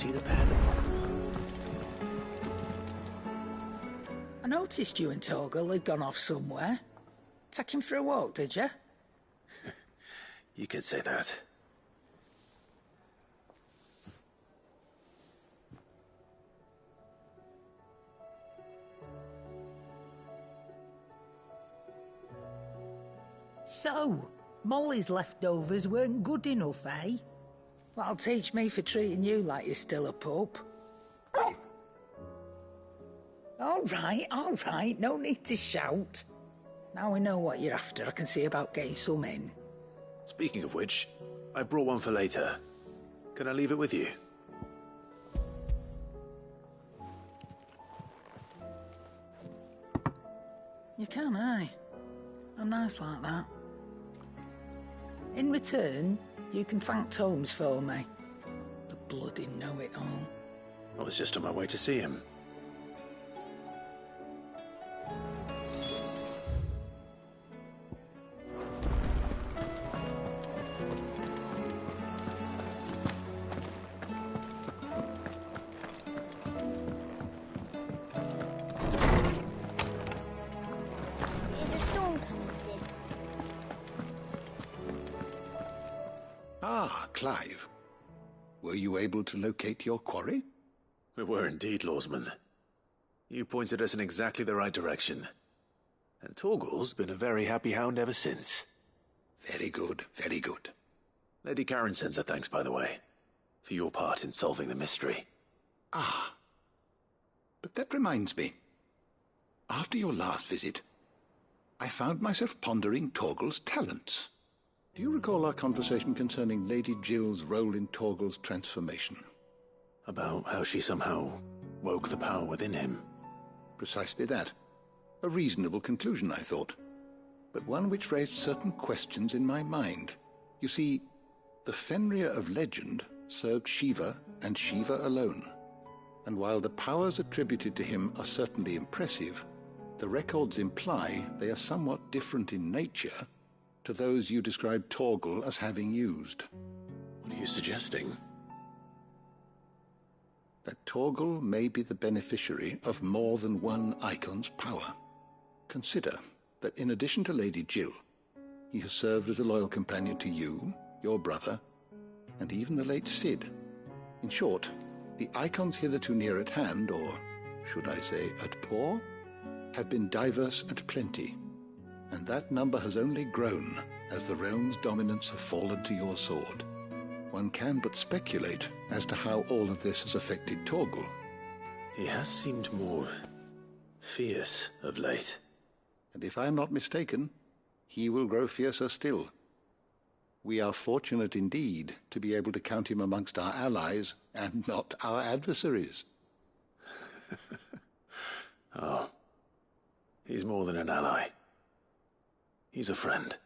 see the pair that... I noticed you and Torgal had gone off somewhere. Take him for a walk, did you? You could say that. So, Molly's leftovers weren't good enough, eh? That'll teach me for treating you like you're still a pup. All right, no need to shout. Now we know what you're after, I can see about getting some in. Speaking of which, I brought one for later. Can I leave it with you? You can, aye. I'm nice like that. In return, you can thank Tomes for me. The bloody know-it-all. I was just on my way to see him. Is a storm coming, Sid? Ah, Clive. Were you able to locate your quarry? We were indeed, Lawsman. You pointed us in exactly the right direction. And Torgal's been a very happy hound ever since. Very good, very good. Lady Karen sends her thanks, by the way, for your part in solving the mystery. Ah. But that reminds me. After your last visit, I found myself pondering Torgal's talents. Do you recall our conversation concerning Lady Jill's role in Torgal's transformation? About how she somehow woke the power within him. Precisely that. A reasonable conclusion, I thought. But one which raised certain questions in my mind. You see, the Fenrir of legend served Shiva and Shiva alone. And while the powers attributed to him are certainly impressive, the records imply they are somewhat different in nature to those you described Torgal as having used. What are you suggesting? That Torgal may be the beneficiary of more than one icon's power. Consider that in addition to Lady Jill, he has served as a loyal companion to you, your brother, and even the late Sid. In short, the icons hitherto near at hand, or should I say at paw, have been diverse and plenty, and that number has only grown as the realm's dominance have fallen to your sword. One can but speculate as to how all of this has affected Torgal. He has seemed more fierce of late. And if I am not mistaken, he will grow fiercer still. We are fortunate indeed to be able to count him amongst our allies and not our adversaries. Oh, he's more than an ally. He's a friend.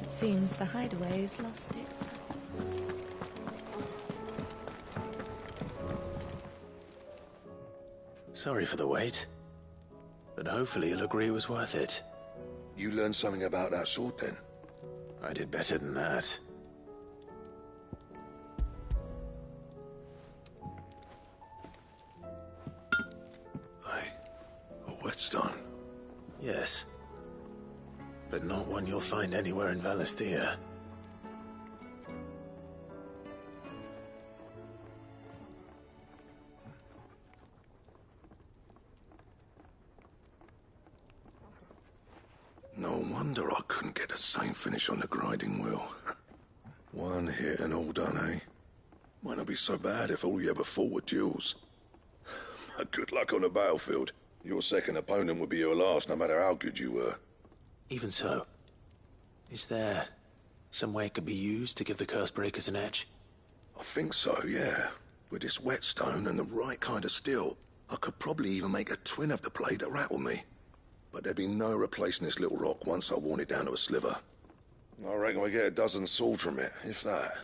Seems the hideaway has lost its... Sorry for the wait, but hopefully you'll agree it was worth it. You learned something about that sword then? I did better than that. A whetstone? Yes. But not one you'll find anywhere in Valisthea. No wonder I couldn't get the same finish on the grinding wheel. One hit and all done, eh? Might not be so bad if all you ever fought were duels. Good luck on the battlefield. Your second opponent would be your last, no matter how good you were. Even so, is there some way it could be used to give the curse breakers an edge? I think so, yeah. With this whetstone and the right kind of steel, I could probably even make a twin of the blade that rattled me. but there'd be no replacing this little rock once I worn it down to a sliver. I reckon we get a dozen swords from it, if that.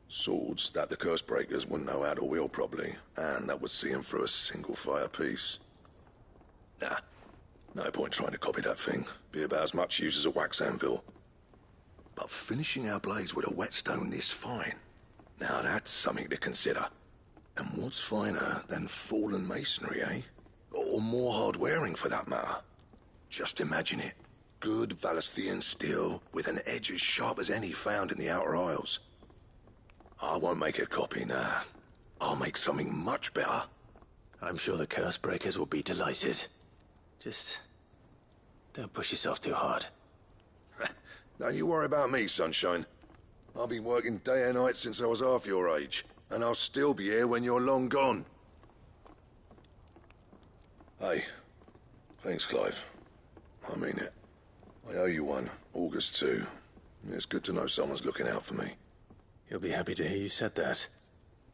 Swords that the curse breakers wouldn't know how to wield properly, and that would see them through a single fire piece. Nah, no point trying to copy that thing. Be about as much use as a wax anvil. But finishing our blades with a whetstone this fine, now that's something to consider. And what's finer than fallen masonry, eh? Or more hard-wearing, for that matter. Just imagine it. Good Valisthian steel with an edge as sharp as any found in the Outer Isles. I won't make a copy, nah. I'll make something much better. I'm sure the curse breakers will be delighted. Just don't push yourself too hard. Don't you worry about me, sunshine. I've been working day and night since I was half your age, and I'll still be here when you're long gone. Hey, thanks, Clive. I mean it. I owe you one, August too. It's good to know someone's looking out for me. He'll be happy to hear you said that.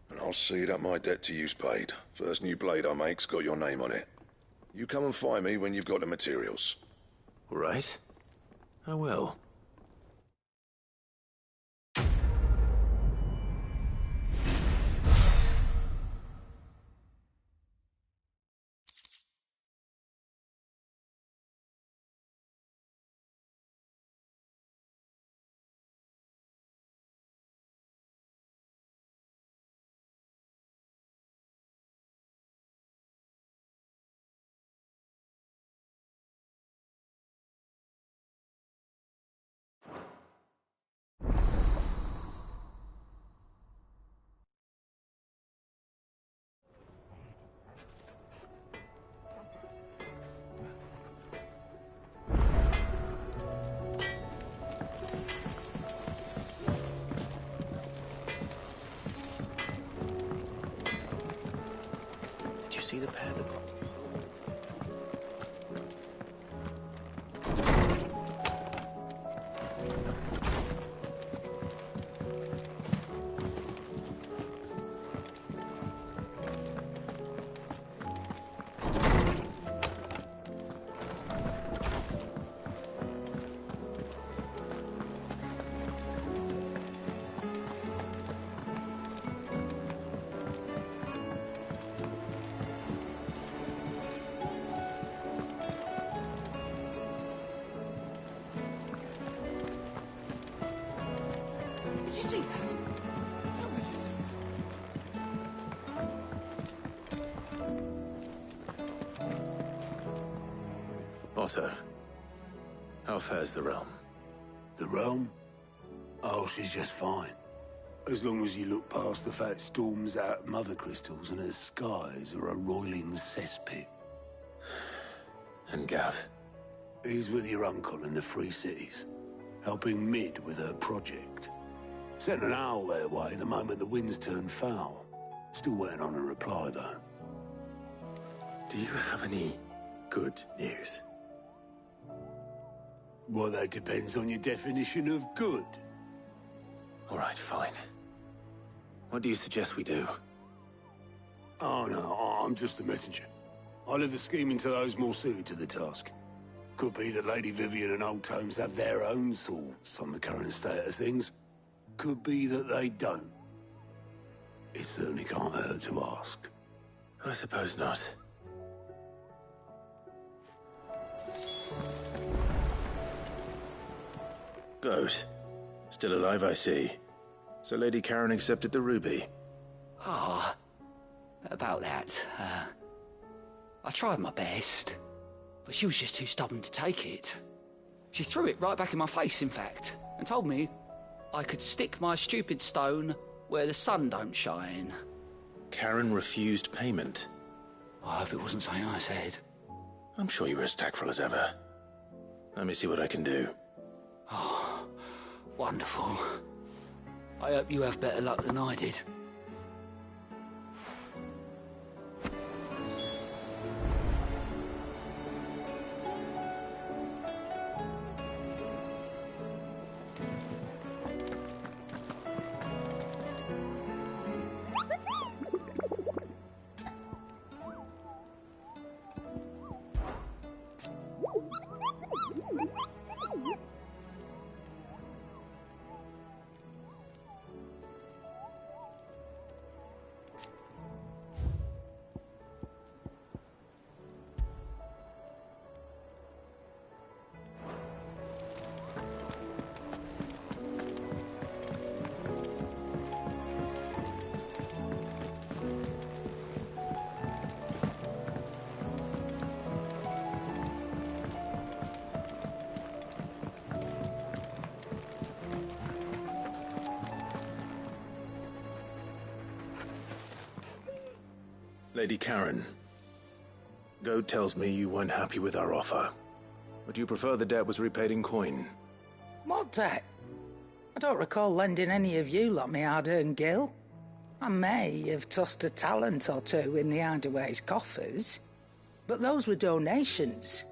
And I'll see that my debt to you's paid. First new blade I make's got your name on it. You come and find me when you've got the materials. All right. I will. Did you see the pair that got... Did you see that? Tell me just... Otto, how fares the realm? The realm? Oh, she's just fine. As long as you look past the fat storms out mother crystals and her skies are a roiling cesspit. And Gav? He's with your uncle in the Free Cities, helping Mid with her project. Sent an owl their way the moment the winds turned foul. Still waiting on a reply, though. Do you have any good news? Well, that depends on your definition of good. All right, fine. What do you suggest we do? Oh, no, I'm just a messenger. I leave the scheming to those more suited to the task. Could be that Lady Vivian and Old Tomes have their own thoughts on the current state of things. Could be that they don't. It certainly can't hurt to ask. I suppose not. Good. Still alive, I see. So Lady Karen accepted the ruby. Ah, about that. I tried my best, but she was just too stubborn to take it. She threw it right back in my face, in fact, and told me I could stick my stupid stone where the sun don't shine. Karen refused payment. I hope it wasn't something I said. I'm sure you were as tactful as ever. Let me see what I can do. Oh, wonderful. I hope you have better luck than I did. Lady Karen, Goad tells me you weren't happy with our offer. Would you prefer the debt was repaid in coin? What debt? I don't recall lending any of you lot me hard-earned gil. I may have tossed a talent or two in the Hideaway's coffers, but those were donations,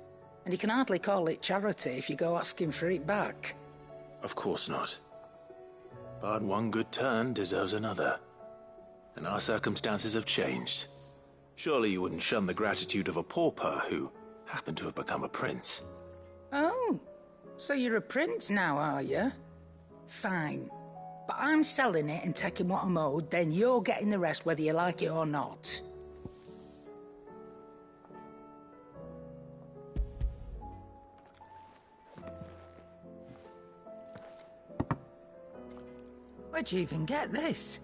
and you can hardly call it charity if you go asking for it back. Of course not. But one good turn deserves another, and our circumstances have changed. Surely you wouldn't shun the gratitude of a pauper who happened to have become a prince. Oh, so you're a prince now, are you? Fine. But I'm selling it and taking what I'm owed, then you're getting the rest whether you like it or not. Where'd you even get this?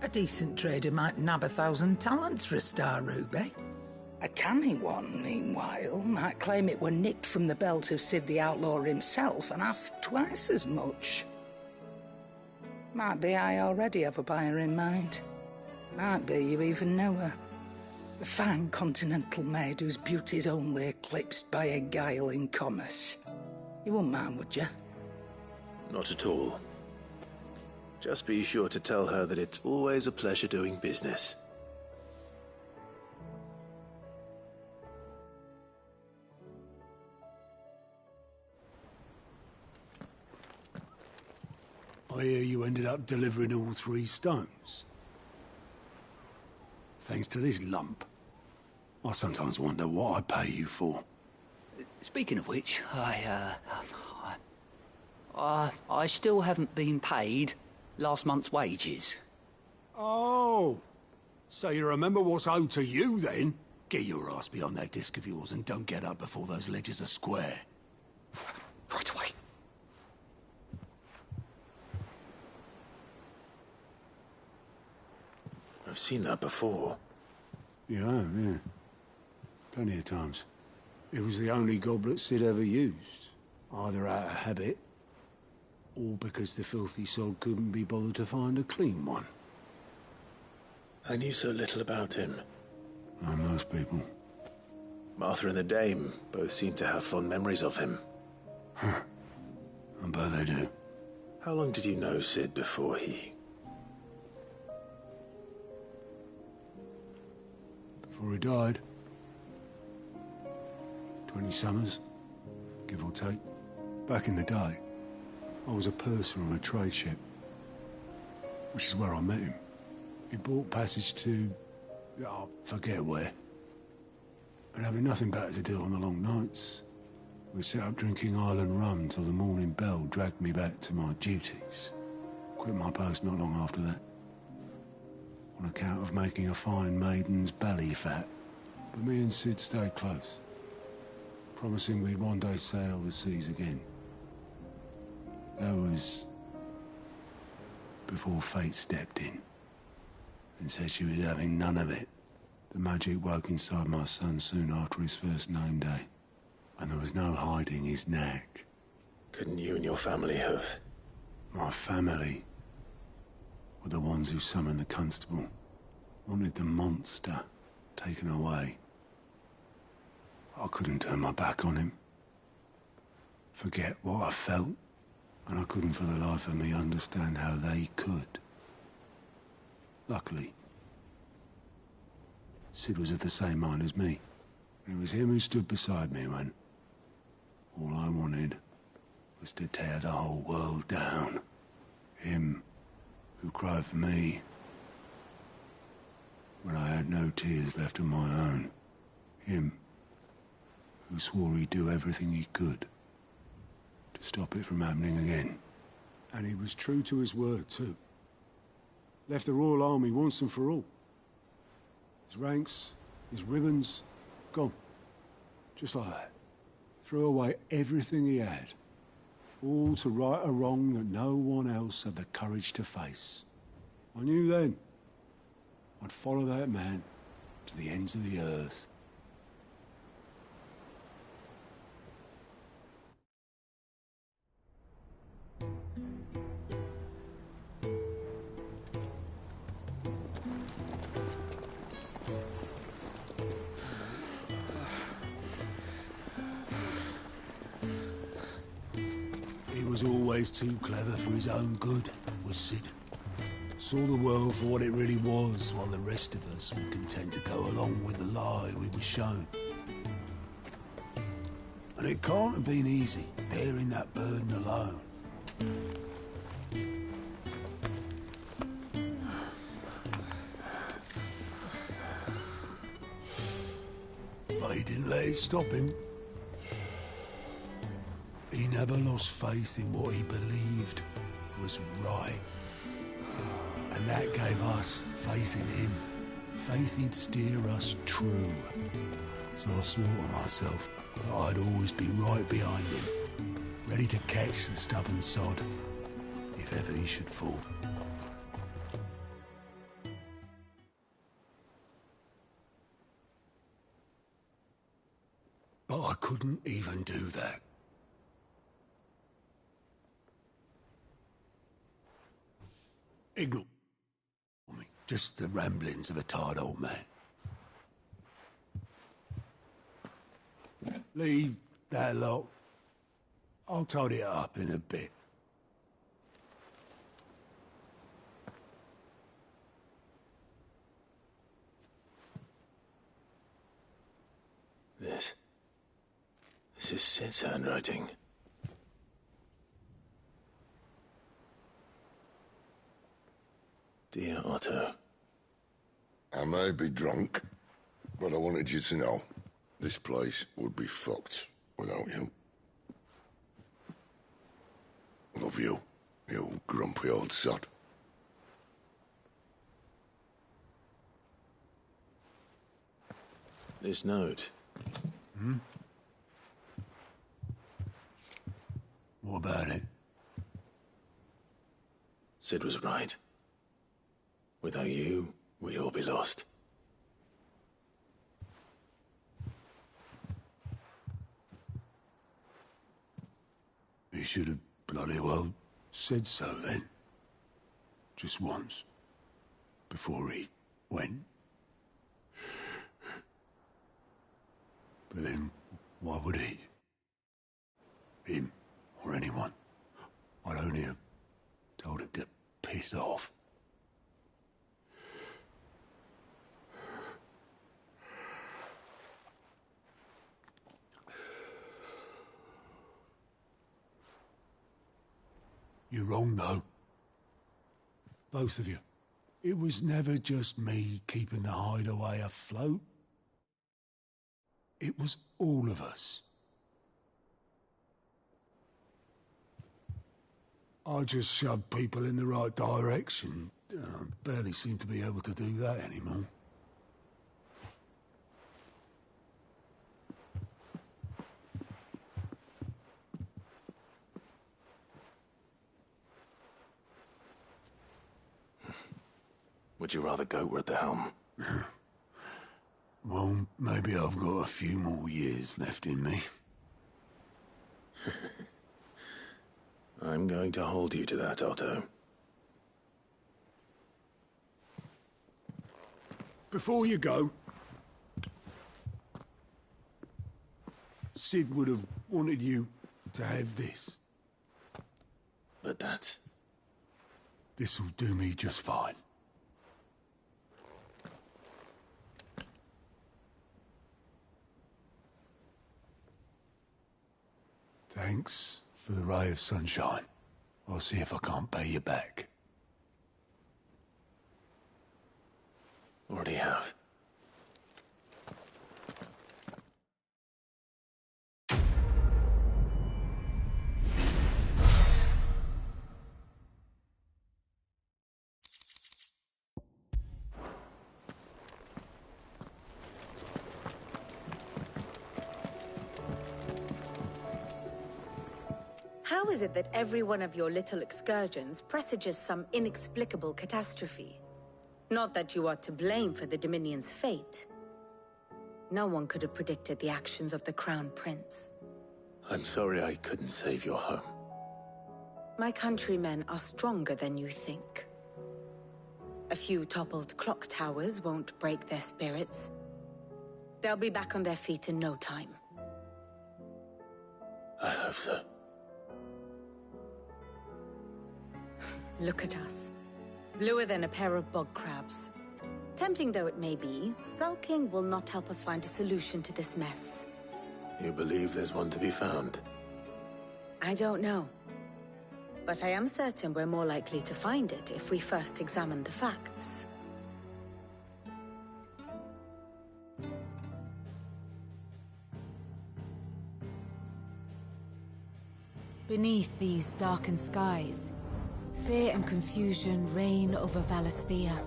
A decent trader might nab 1,000 talents for a star ruby. A canny one, meanwhile, might claim it were nicked from the belt of Sid the Outlaw himself and ask twice as much. Might be I already have a buyer in mind. Might be you even know her. A fine continental maid whose beauty's only eclipsed by a guile in commerce. You wouldn't mind, would you? Not at all. Just be sure to tell her that it's always a pleasure doing business. I hear you ended up delivering all 3 stones. Thanks to this lump. I sometimes wonder what I pay you for. Speaking of which, I still haven't been paid last month's wages. Oh, so you remember what's owed to you then? Get your ass behind that disc of yours and don't get up before those ledgers are square. Right away. I've seen that before. You have, yeah. Plenty of times. It was the only goblet Sid ever used. Either out of habit, or because the filthy sod couldn't be bothered to find a clean one. I knew so little about him. Like most people. Martha and the Dame both seem to have fond memories of him. Huh. I bet they do. How long did you know Sid before he... Before he died. 20 summers, give or take. Back in the day, I was a purser on a trade ship, which is where I met him. He bought passage to... I forget where. But having nothing better to do on the long nights, we set up drinking island rum till the morning bell dragged me back to my duties. Quit my post not long after that. On account of making a fine maiden's belly fat. But me and Sid stayed close, promising we'd one day sail the seas again. That was before fate stepped in and said she was having none of it. The magic woke inside my son soon after his first name day, and there was no hiding his knack. Couldn't you and your family have... My family were the ones who summoned the constable, wanted the monster taken away. I couldn't turn my back on him, forget what I felt, and I couldn't for the life of me understand how they could. Luckily, Sid was of the same mind as me. It was him who stood beside me when all I wanted was to tear the whole world down. Him who cried for me when I had no tears left of my own. Him who swore he'd do everything he could to stop it from happening again. And he was true to his word, too. Left the Royal Army once and for all. His ranks, his ribbons, gone. Just like that. Threw away everything he had. All to right a wrong that no one else had the courage to face. I knew then I'd follow that man to the ends of the earth. He was always too clever for his own good, was Sid. Saw the world for what it really was, while the rest of us were content to go along with the lie we were shown. And it can't have been easy, bearing that burden alone. But he didn't let it stop him. He never lost faith in what he believed was right. And that gave us faith in him. Faith he'd steer us true. So I swore to myself that I'd always be right behind him, ready to catch the stubborn sod, if ever he should fall. But I couldn't even do that. Ignore me. Just the ramblings of a tired old man. Leave that lot. I'll tidy it up in a bit. This is Sid's handwriting. Dear Otto. I may be drunk, but I wanted you to know this place would be fucked without you. Love you, you grumpy old sod. This note. What about it? Sid was right. Without you, we'd all be lost. He should have bloody well said so then. Just once. Before he went. But then, why would he? Him, or anyone. I'd only have told him to piss off. You're wrong, though. Both of you. It was never just me keeping the hideaway afloat. It was all of us. I just shoved people in the right direction, and I barely seem to be able to do that anymore. Would you rather goat were at the helm? Well, maybe I've got a few more years left in me. I'm going to hold you to that, Otto. Before you go, Sid would have wanted you to have this. But that's... This'll do me just fine. Thanks for the ray of sunshine. I'll see if I can't pay you back. Already have. How is it that every one of your little excursions presages some inexplicable catastrophe? Not that you are to blame for the Dominion's fate. No one could have predicted the actions of the Crown Prince. I'm sorry I couldn't save your home. My countrymen are stronger than you think. A few toppled clock towers won't break their spirits. They'll be back on their feet in no time. I hope so. Look at us. Bluer than a pair of bog crabs. Tempting though it may be, sulking will not help us find a solution to this mess. You believe there's one to be found? I don't know. But I am certain we're more likely to find it if we first examine the facts. Beneath these darkened skies, fear and confusion reign over Valisthea.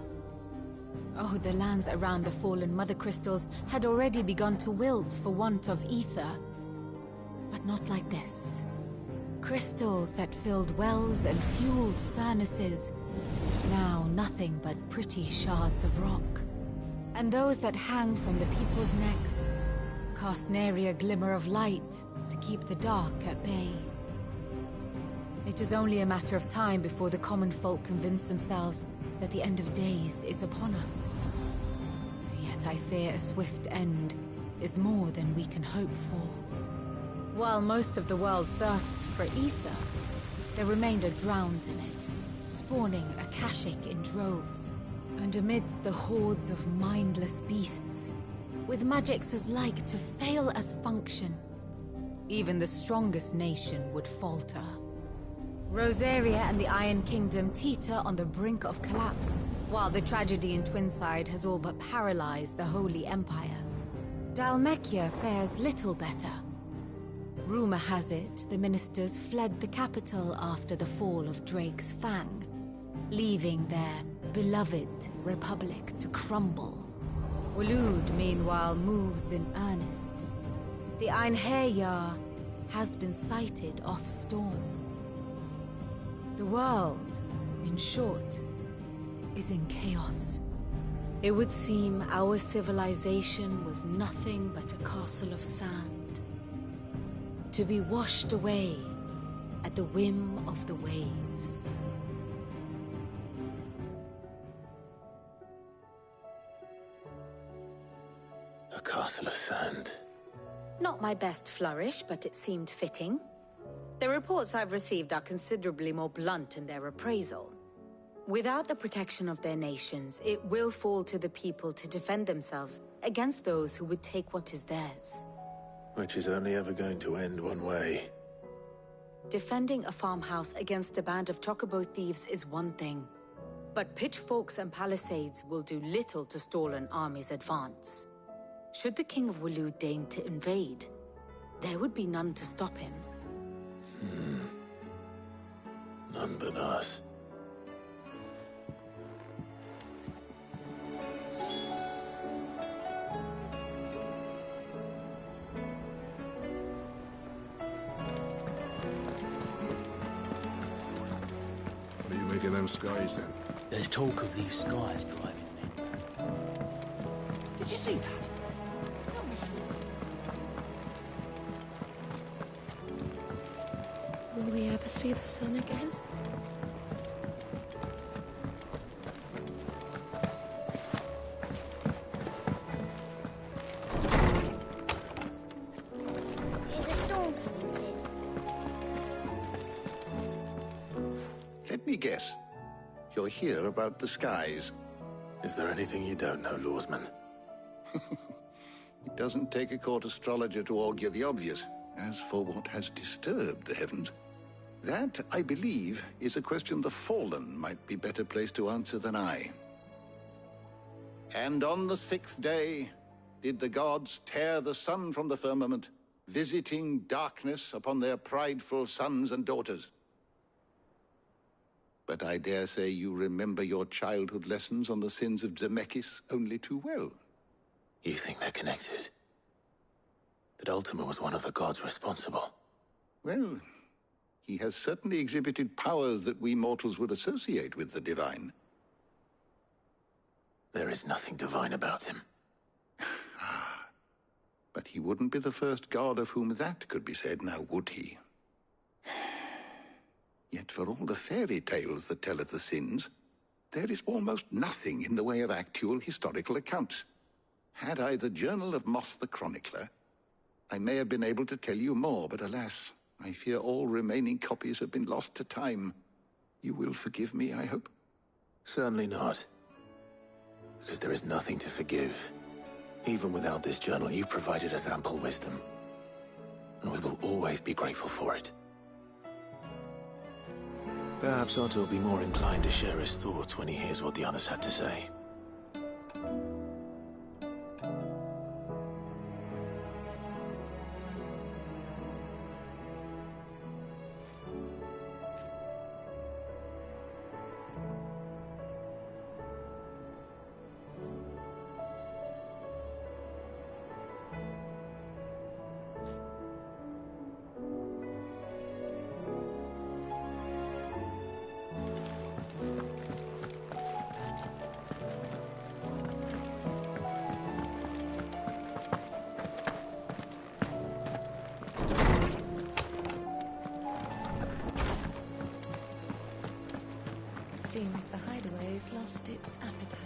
Oh, the lands around the fallen Mother Crystals had already begun to wilt for want of ether. But not like this. Crystals that filled wells and fueled furnaces, now nothing but pretty shards of rock. And those that hang from the people's necks cast nary a glimmer of light to keep the dark at bay. It is only a matter of time before the common folk convince themselves that the end of days is upon us. Yet I fear a swift end is more than we can hope for. While most of the world thirsts for ether, the remainder drowns in it, spawning Akashic in droves. And amidst the hordes of mindless beasts, with magics as like to fail as function, even the strongest nation would falter. Rosaria and the Iron Kingdom teeter on the brink of collapse, while the tragedy in Twinside has all but paralyzed the Holy Empire. Dalmekia fares little better. Rumor has it the ministers fled the capital after the fall of Drake's Fang, leaving their beloved republic to crumble. Waloed, meanwhile, moves in earnest. The Einherjar has been sighted off Storm. The world, in short, is in chaos. It would seem our civilization was nothing but a castle of sand, to be washed away at the whim of the waves. A castle of sand. Not my best flourish, but it seemed fitting. The reports I've received are considerably more blunt in their appraisal. Without the protection of their nations, it will fall to the people to defend themselves against those who would take what is theirs. Which is only ever going to end one way. Defending a farmhouse against a band of chocobo thieves is one thing, but pitchforks and palisades will do little to stall an army's advance. Should the King of Waloed deign to invade, there would be none to stop him. None but us. What do you make of them skies, then? There's talk of these skies driving men mad. Did you see that? Will we ever see the sun again? Is a storm coming soon? Let me guess. You're here about the skies. Is there anything you don't know, Lawsman? It doesn't take a court astrologer to augur the obvious. As for what has disturbed the heavens, that, I believe, is a question the Fallen might be better placed to answer than I. And on the 6th day did the gods tear the sun from the firmament, visiting darkness upon their prideful sons and daughters. But I dare say you remember your childhood lessons on the sins of Zemeckis only too well. You think they're connected? That Ultima was one of the gods responsible? Well, He has certainly exhibited powers that we mortals would associate with the divine. There is nothing divine about him. But he wouldn't be the first god of whom that could be said, now would he? Yet for all the fairy tales that tell of the sins, there is almost nothing in the way of actual historical accounts. Had I the Journal of Moss the Chronicler, I may have been able to tell you more, but alas, I fear all remaining copies have been lost to time. You will forgive me, I hope? Certainly not. Because there is nothing to forgive. Even without this journal, you've provided us ample wisdom. And we will always be grateful for it. Perhaps Otto will be more inclined to share his thoughts when he hears what the others had to say. Seems the hideaway has lost its appetite.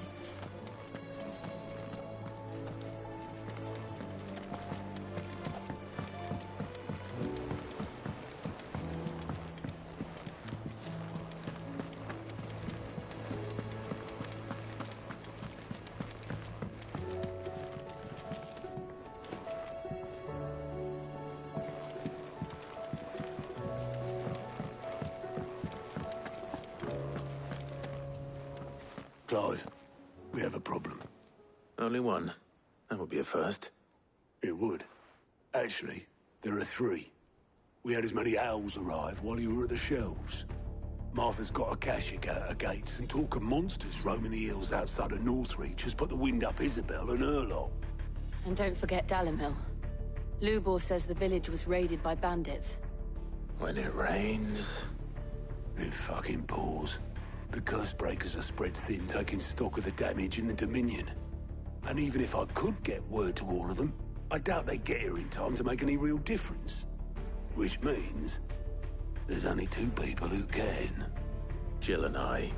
Clive, we have a problem. Only one. That would be a first. It would. Actually, there are three. We had as many owls arrive while you were at the shelves. Martha's got a cashier at her gates, and talk of monsters roaming the hills outside of Northreach has put the wind up Isabel and her lot. And don't forget Dalimil. Lubor says the village was raided by bandits. When it rains... It fucking pours. The curse breakers are spread thin, taking stock of the damage in the Dominion. And even if I could get word to all of them, I doubt they'd get here in time to make any real difference. Which means... there's only two people who can. Jill and I.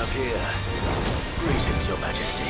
have here. Greetings, Your Majesty.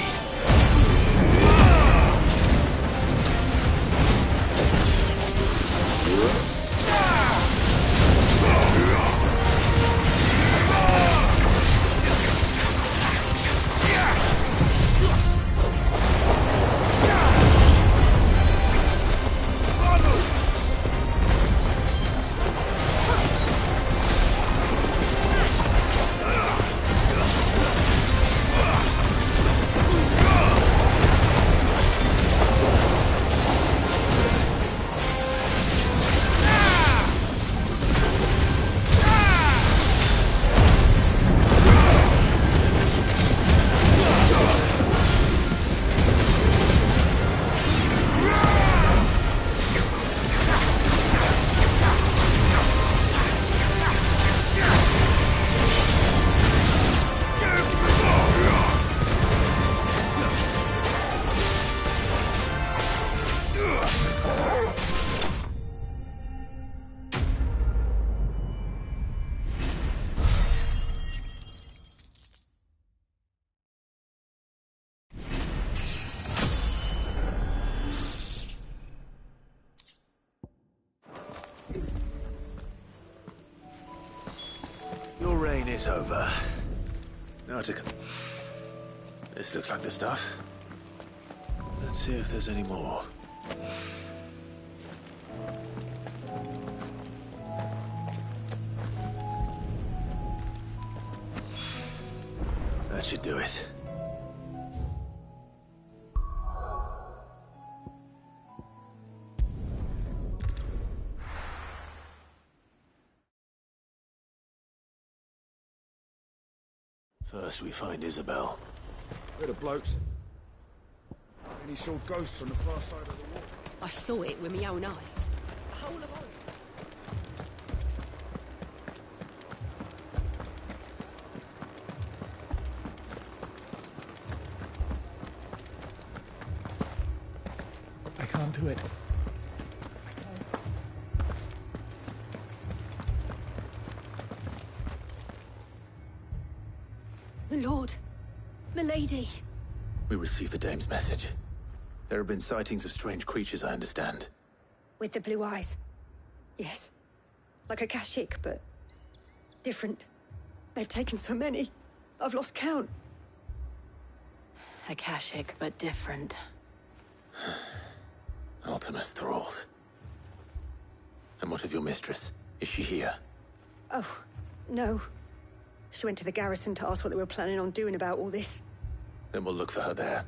Your reign is over. Now to... This looks like the stuff. Let's see if there's any more. That should do it. First we find Isabel. Where the blokes? Any saw ghosts from the far side of the wall. I saw it with my own eyes. The whole of Oz. I can't do it. My lord. Milady. We received the dame's message. There have been sightings of strange creatures, I understand. With the blue eyes. Yes. Like a Kashik, but different. They've taken so many. I've lost count. A Kashik, but different. Ultimus thralls. And what of your mistress? Is she here? Oh, no. She went to the garrison to ask what they were planning on doing about all this. Then we'll look for her there.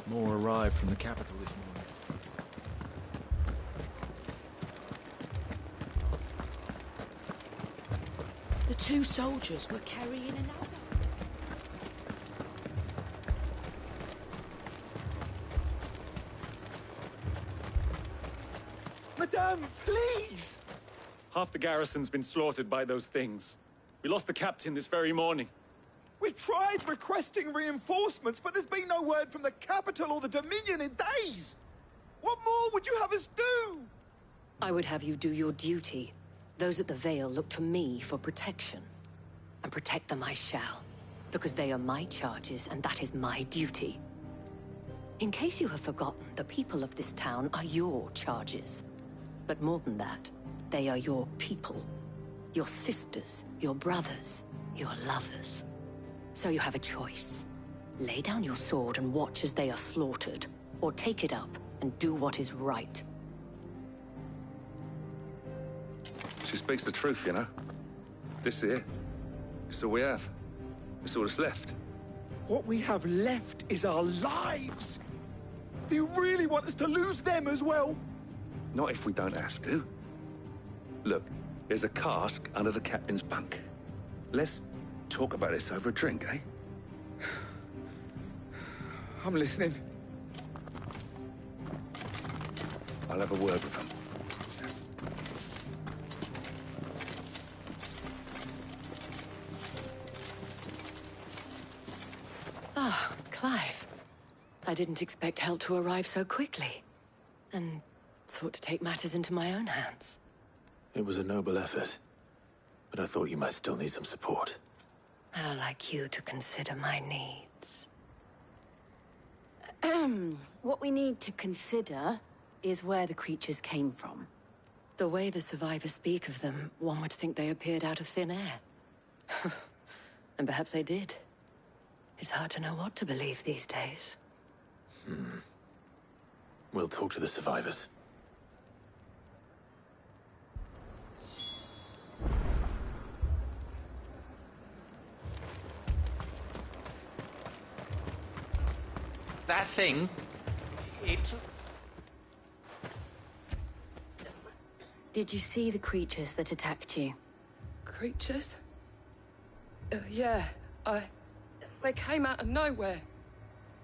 More arrived from the capital this morning. The two soldiers were carrying another. Madame, please! Half the garrison's been slaughtered by those things. We lost the captain this very morning. We've tried requesting reinforcements, but there's been no word from the capital or the Dominion in days! What more would you have us do? I would have you do your duty. Those at the Vale look to me for protection. And protect them I shall. Because they are my charges, and that is my duty. In case you have forgotten, the people of this town are your charges. But more than that, they are your people. Your sisters, your brothers, your lovers. So you have a choice. Lay down your sword and watch as they are slaughtered, or take it up and do what is right. She speaks the truth, you know. This here, it's all we have. It's all that's left. What we have left is our lives! Do you really want us to lose them as well? Not if we don't have to. Look, there's a cask under the captain's bunk. Let's talk about this over a drink, eh? I'm listening. I'll have a word with him. Ah, Clive. I didn't expect help to arrive so quickly, and sought to take matters into my own hands. It was a noble effort, but I thought you might still need some support. I'd like you to consider my needs. What we need to consider is where the creatures came from. The way the survivors speak of them, one would think they appeared out of thin air. And perhaps they did. It's hard to know what to believe these days. We'll talk to the survivors. That thing... it... Did you see the creatures that attacked you? Creatures? Yeah, they came out of nowhere.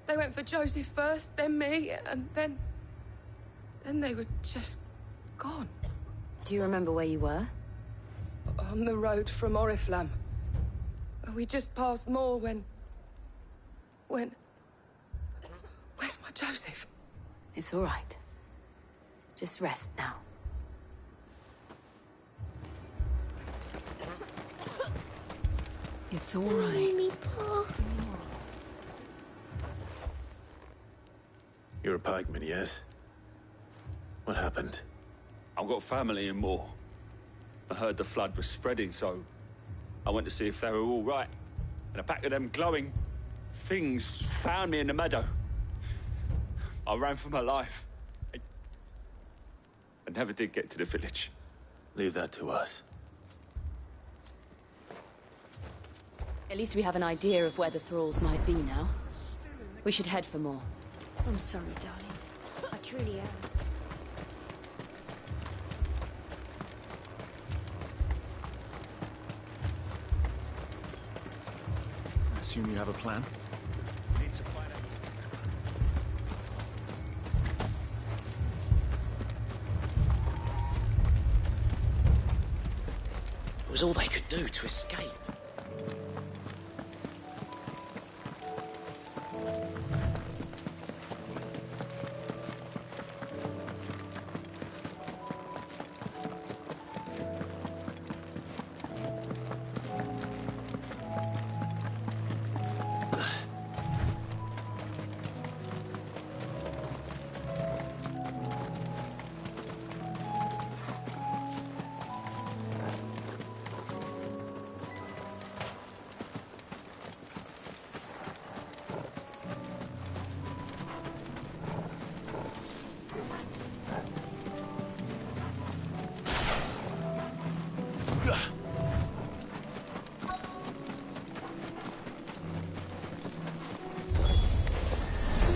They went for Joseph first, then me, and then they were just gone. Do you remember where you were? On the road from Oriflamme. We just passed more when... Where's my Joseph? It's all right. Just rest now. It's all right. Mimi, Pa. You're a pikeman, yes? What happened? I've got family in Moor. I heard the flood was spreading, so I went to see if they were all right. And a pack of them glowing things found me in the meadow. I ran for my life. I never did get to the village. Leave that to us. At least we have an idea of where the thralls might be now. We should head for more. I'm sorry, darling. I truly am. I assume you have a plan? Need to find out. It was all they could do to escape.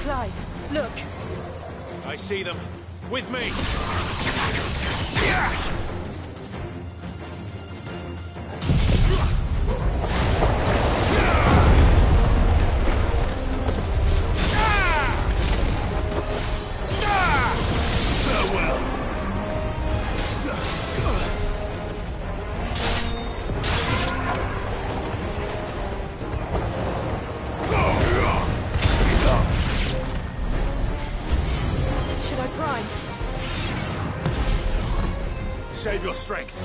Clyde, look! I see them. With me! Should I prime? Save your strength.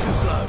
Too slow.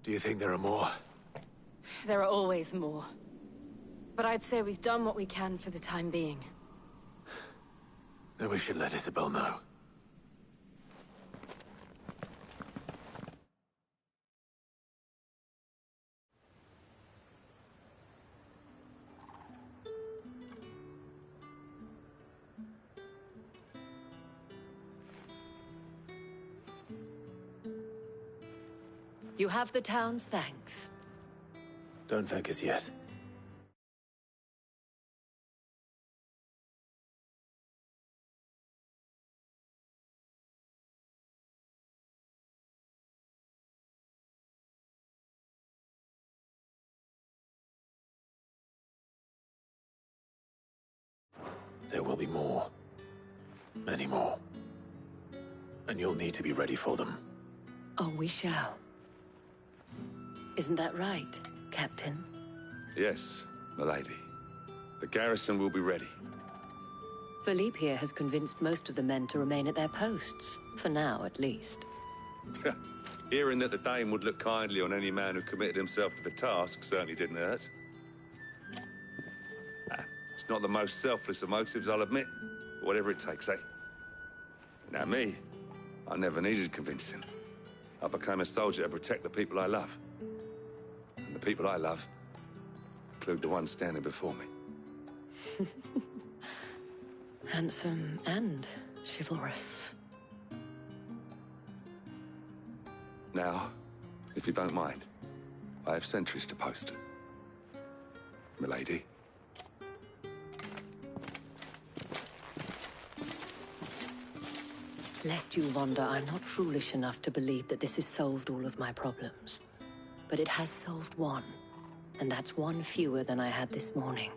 Do you think there are more? There are always more. But I'd say we've done what we can for the time being. Then we should let Isabel know. You have the town's thanks. Don't thank us yet. There will be more. Many more. And you'll need to be ready for them. Oh, we shall. Isn't that right, Captain? Yes, milady. The garrison will be ready. Philippe here has convinced most of the men to remain at their posts. For now, at least. Hearing that the Dane would look kindly on any man who committed himself to the task certainly didn't hurt. It's not the most selfless of motives, I'll admit. But whatever it takes, eh? Now me, I never needed convincing. I became a soldier to protect the people I love. And the people I love include the ones standing before me. Handsome and chivalrous. Now, if you don't mind, I have sentries to post. Milady. Lest you wonder, I'm not foolish enough to believe that this has solved all of my problems. But it has solved one, and that's one fewer than I had this morning.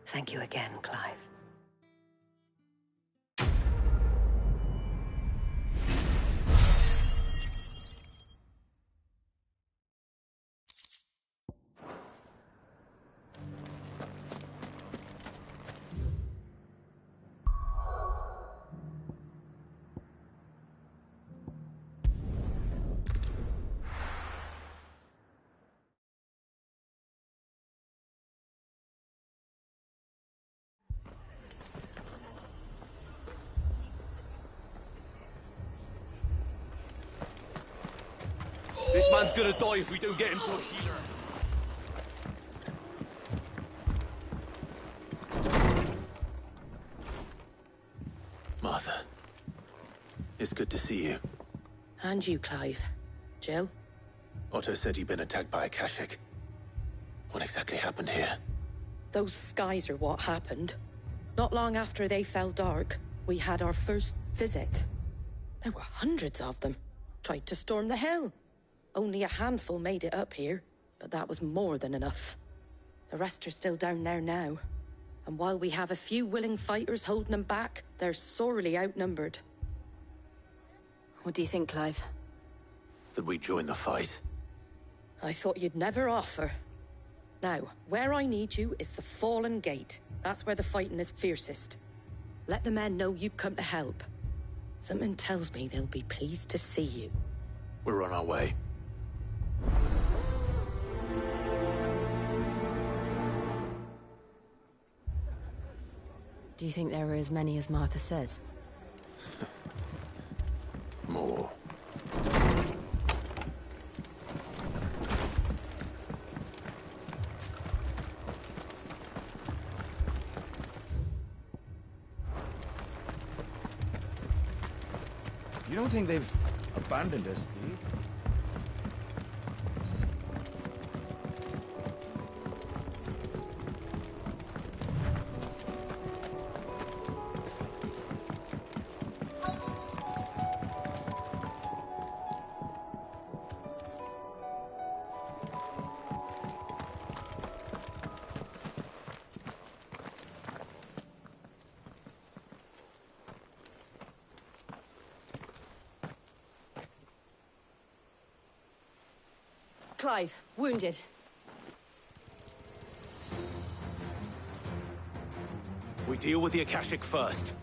Thank you again, Clive. This man's gonna die if we don't get him to a healer. Martha. It's good to see you. And you, Clive. Jill? Otto said you'd been attacked by a Kashik. What exactly happened here? Those skies are what happened. Not long after they fell dark, we had our first visit. There were hundreds of them. Tried to storm the hill. Only a handful made it up here, but that was more than enough. The rest are still down there now. And while we have a few willing fighters holding them back, they're sorely outnumbered. What do you think, Clive? That we join the fight? I thought you'd never offer. Now, where I need you is the Fallen Gate. That's where the fighting is fiercest. Let the men know you've come to help. Something tells me they'll be pleased to see you. We're on our way. Do you think there are as many as Martha says? More. You don't think they've abandoned us, do you? Clive, wounded. We deal with the Akashic first.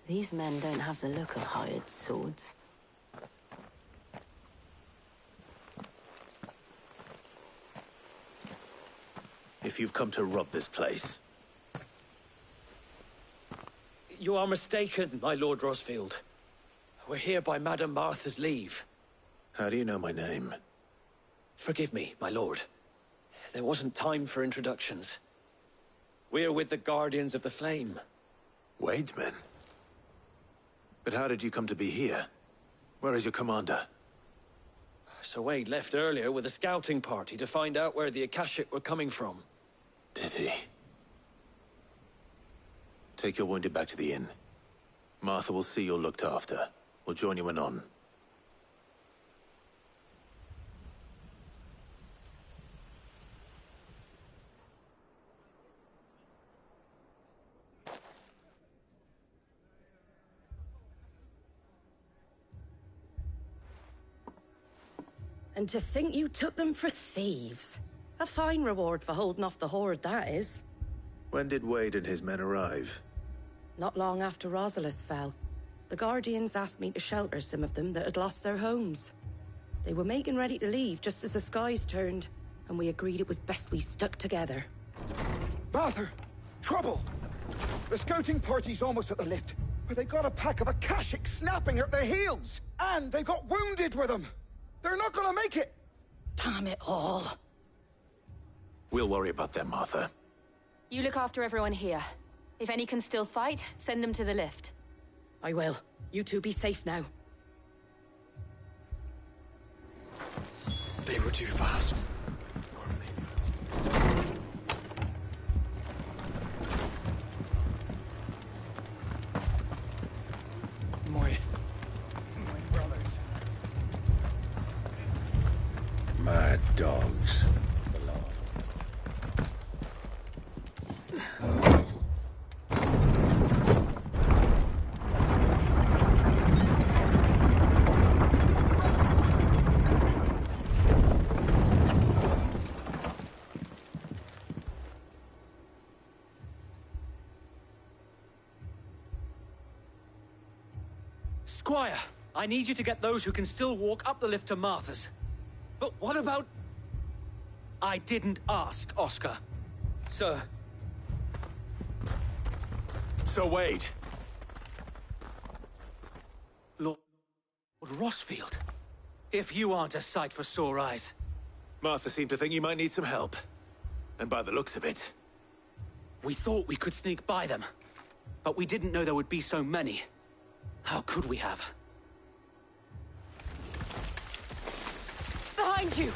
These men don't have the look of hired swords. If you've come to rob this place, You are mistaken, my Lord Rosfield. We're here by Madame Martha's leave. how do you know my name? Forgive me, my lord. There wasn't time for introductions. We're with the Guardians of the Flame. Wade's men? But how did you come to be here? Where is your commander? Sir Wade left earlier with a scouting party to find out where the Akashic were coming from. Did he? Take your wounded back to the inn. Martha will see you're looked after. We'll join you anon. And to think you took them for thieves. A fine reward for holding off the horde, that is. When did Wade and his men arrive? Not long after Rosalith fell. The Guardians asked me to shelter some of them that had lost their homes. They were making ready to leave just as the skies turned, and we agreed it was best we stuck together. Martha! Trouble! The scouting party's almost at the lift, but they got a pack of Akashic snapping at their heels! And they got wounded with them! They're not gonna make it! Damn it all. We'll worry about them, Martha. You look after everyone here. If any can still fight, send them to the lift. I will. You two be safe now. They were too fast. My brothers. Mad dogs. Squire, I need you to get those who can still walk up the lift to Martha's. But what about... I didn't ask, Oscar. Sir. Sir Wade. Lord Rosfield. If you aren't a sight for sore eyes. Martha seemed to think you might need some help. And by the looks of it... We thought we could sneak by them. But we didn't know there would be so many. How could we have? Behind you!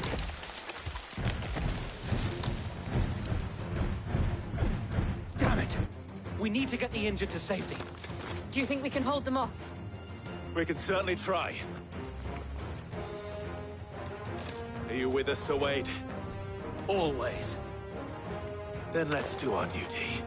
Damn it! We need to get the injured to safety. Do you think we can hold them off? We can certainly try. Are you with us, Sir Wade? Always. Then let's do our duty.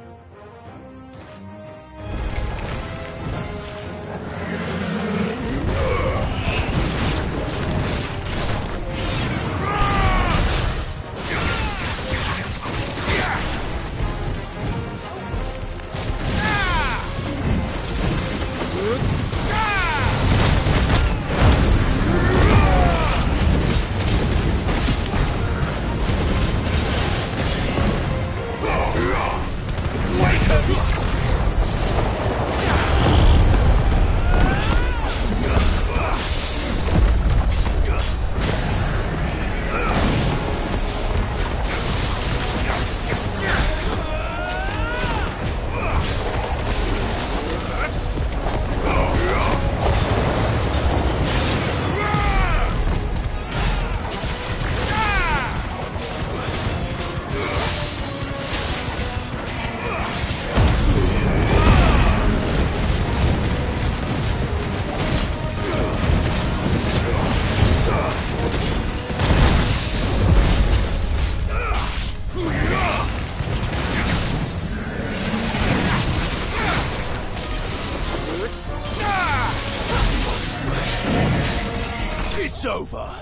It's over.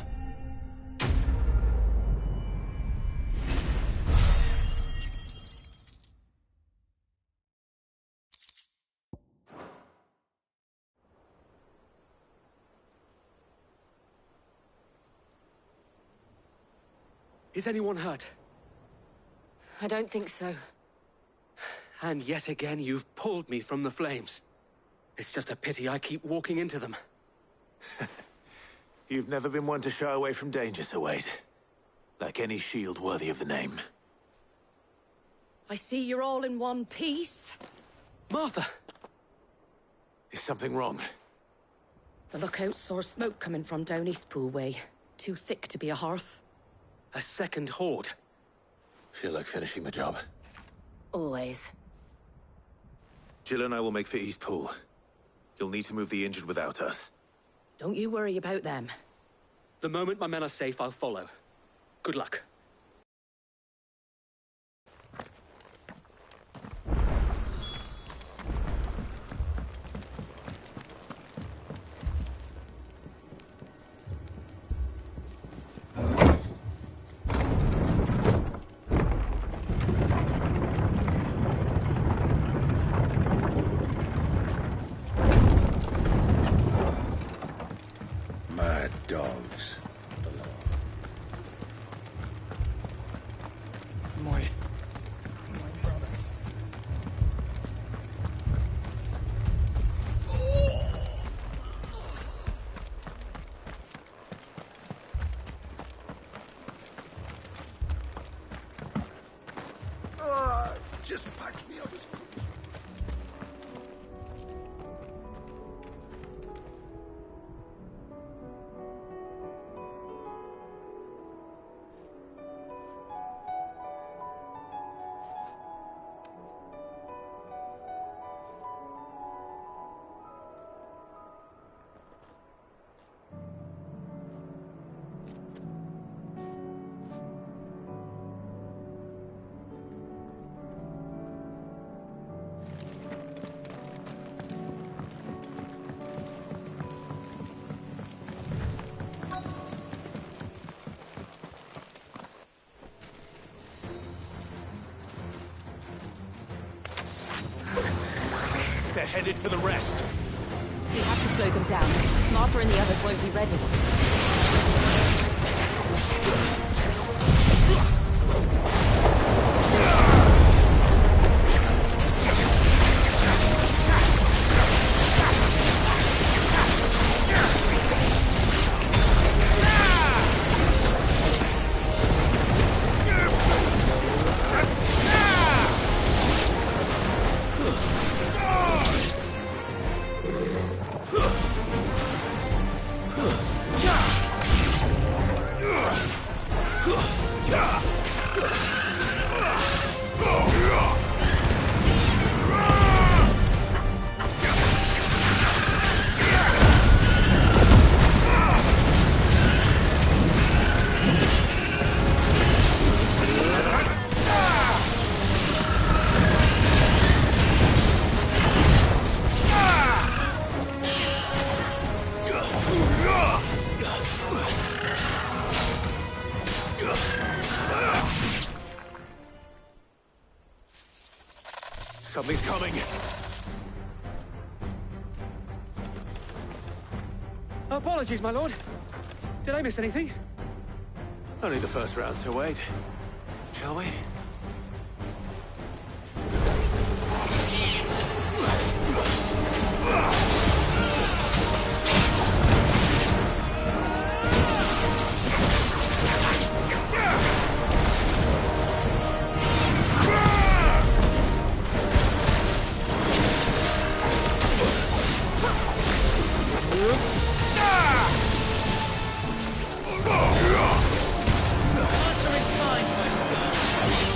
Is anyone hurt? I don't think so. And yet again, you've pulled me from the flames. It's just a pity I keep walking into them. You've never been one to shy away from danger, Sir Wade. Like any shield worthy of the name. I see you're all in one piece. Martha! Is something wrong? The lookout saw smoke coming from down Eastpool way. Too thick to be a hearth. A second horde. Feel like finishing the job. Always. Jill and I will make for Eastpool. You'll need to move the injured without us. Don't you worry about them. The moment my men are safe, I'll follow. Good luck. Mad dogs. My brothers. Just patch me up as quick as... They're headed for the rest. We have to slow them down. Martha and the others won't be ready. Something's coming. Apologies, my lord. Did I miss anything? Only the first round, Sir Wade. Shall we? Answer is mine, my lord.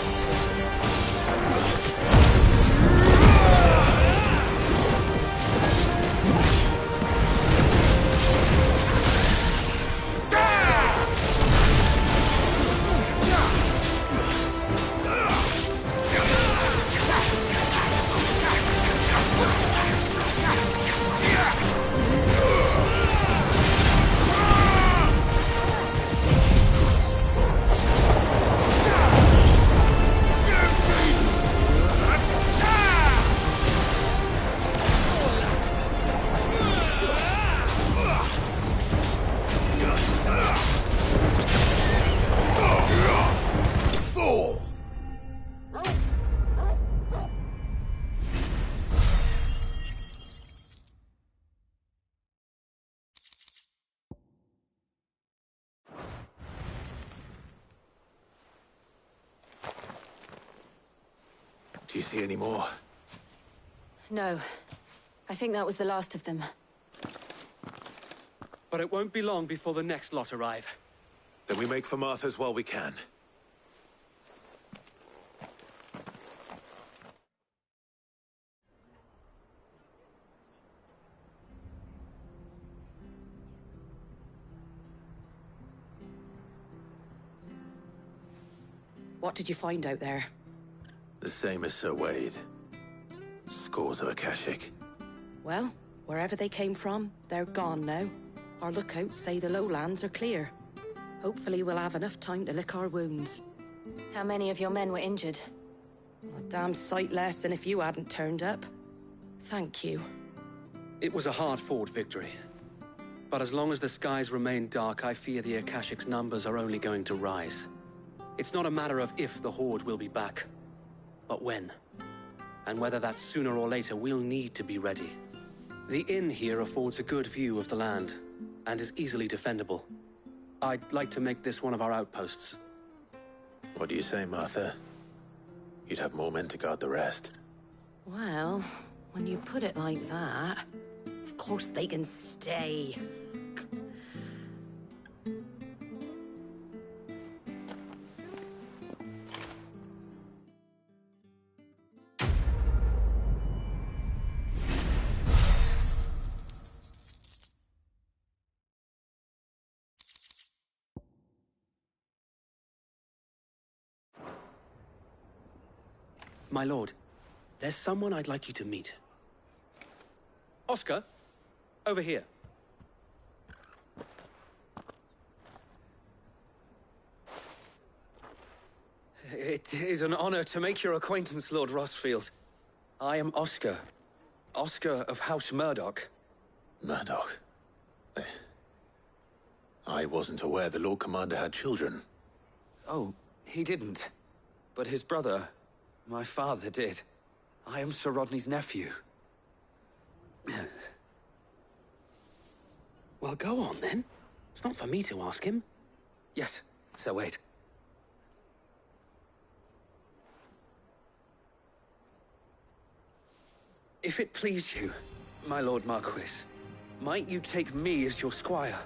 Do you see any more? No. I think that was the last of them. But it won't be long before the next lot arrive. Then we make for Martha's while we can. What did you find out there? The same as Sir Wade. Scores of Akashic. Well, wherever they came from, they're gone now. Our lookouts say the lowlands are clear. Hopefully we'll have enough time to lick our wounds. How many of your men were injured? A damn sight less than if you hadn't turned up. Thank you. It was a hard-fought victory. But as long as the skies remain dark, I fear the Akashic's numbers are only going to rise. It's not a matter of if the Horde will be back, but when. And whether that's sooner or later, we'll need to be ready. The inn here affords a good view of the land, and is easily defendable. I'd like to make this one of our outposts. What do you say, Martha? You'd have more men to guard the rest. Well, when you put it like that, of course they can stay. My lord, there's someone I'd like you to meet. Oscar, over here. It is an honor to make your acquaintance, Lord Rossfield. I am Oscar. Oscar of House Murdoch. Murdoch? I wasn't aware the Lord Commander had children. Oh, he didn't. But his brother, my father, did. I am Sir Rodney's nephew. Well, go on, then. It's not for me to ask him. Yes, Sir Wade. If it please you, my Lord Marquis, might you take me as your squire?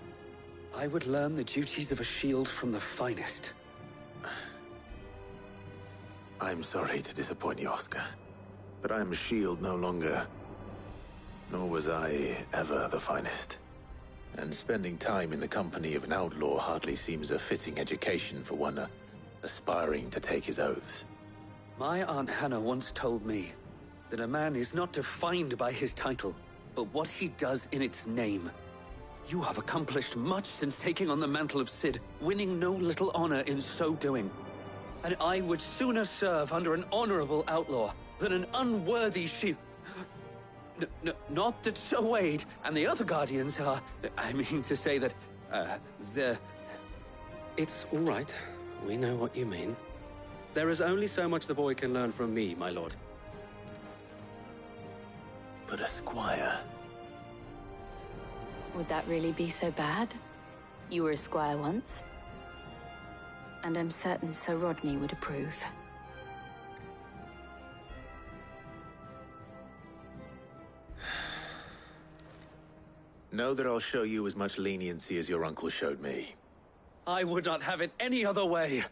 I would learn the duties of a shield from the finest. I'm sorry to disappoint you, Oscar, but I am a shield no longer. Nor was I ever the finest. And spending time in the company of an outlaw hardly seems a fitting education for one aspiring to take his oaths. My Aunt Hannah once told me that a man is not defined by his title, but what he does in its name. You have accomplished much since taking on the mantle of Cid, winning no little honor in so doing. And I would sooner serve under an honorable outlaw than an unworthy shield. Not that Sir Wade and the other Guardians are... I mean to say that, they're... It's all right. We know what you mean. There is only so much the boy can learn from me, my lord. But a squire... Would that really be so bad? You were a squire once. And I'm certain Sir Rodney would approve. Know that I'll show you as much leniency as your uncle showed me. I would not have it any other way.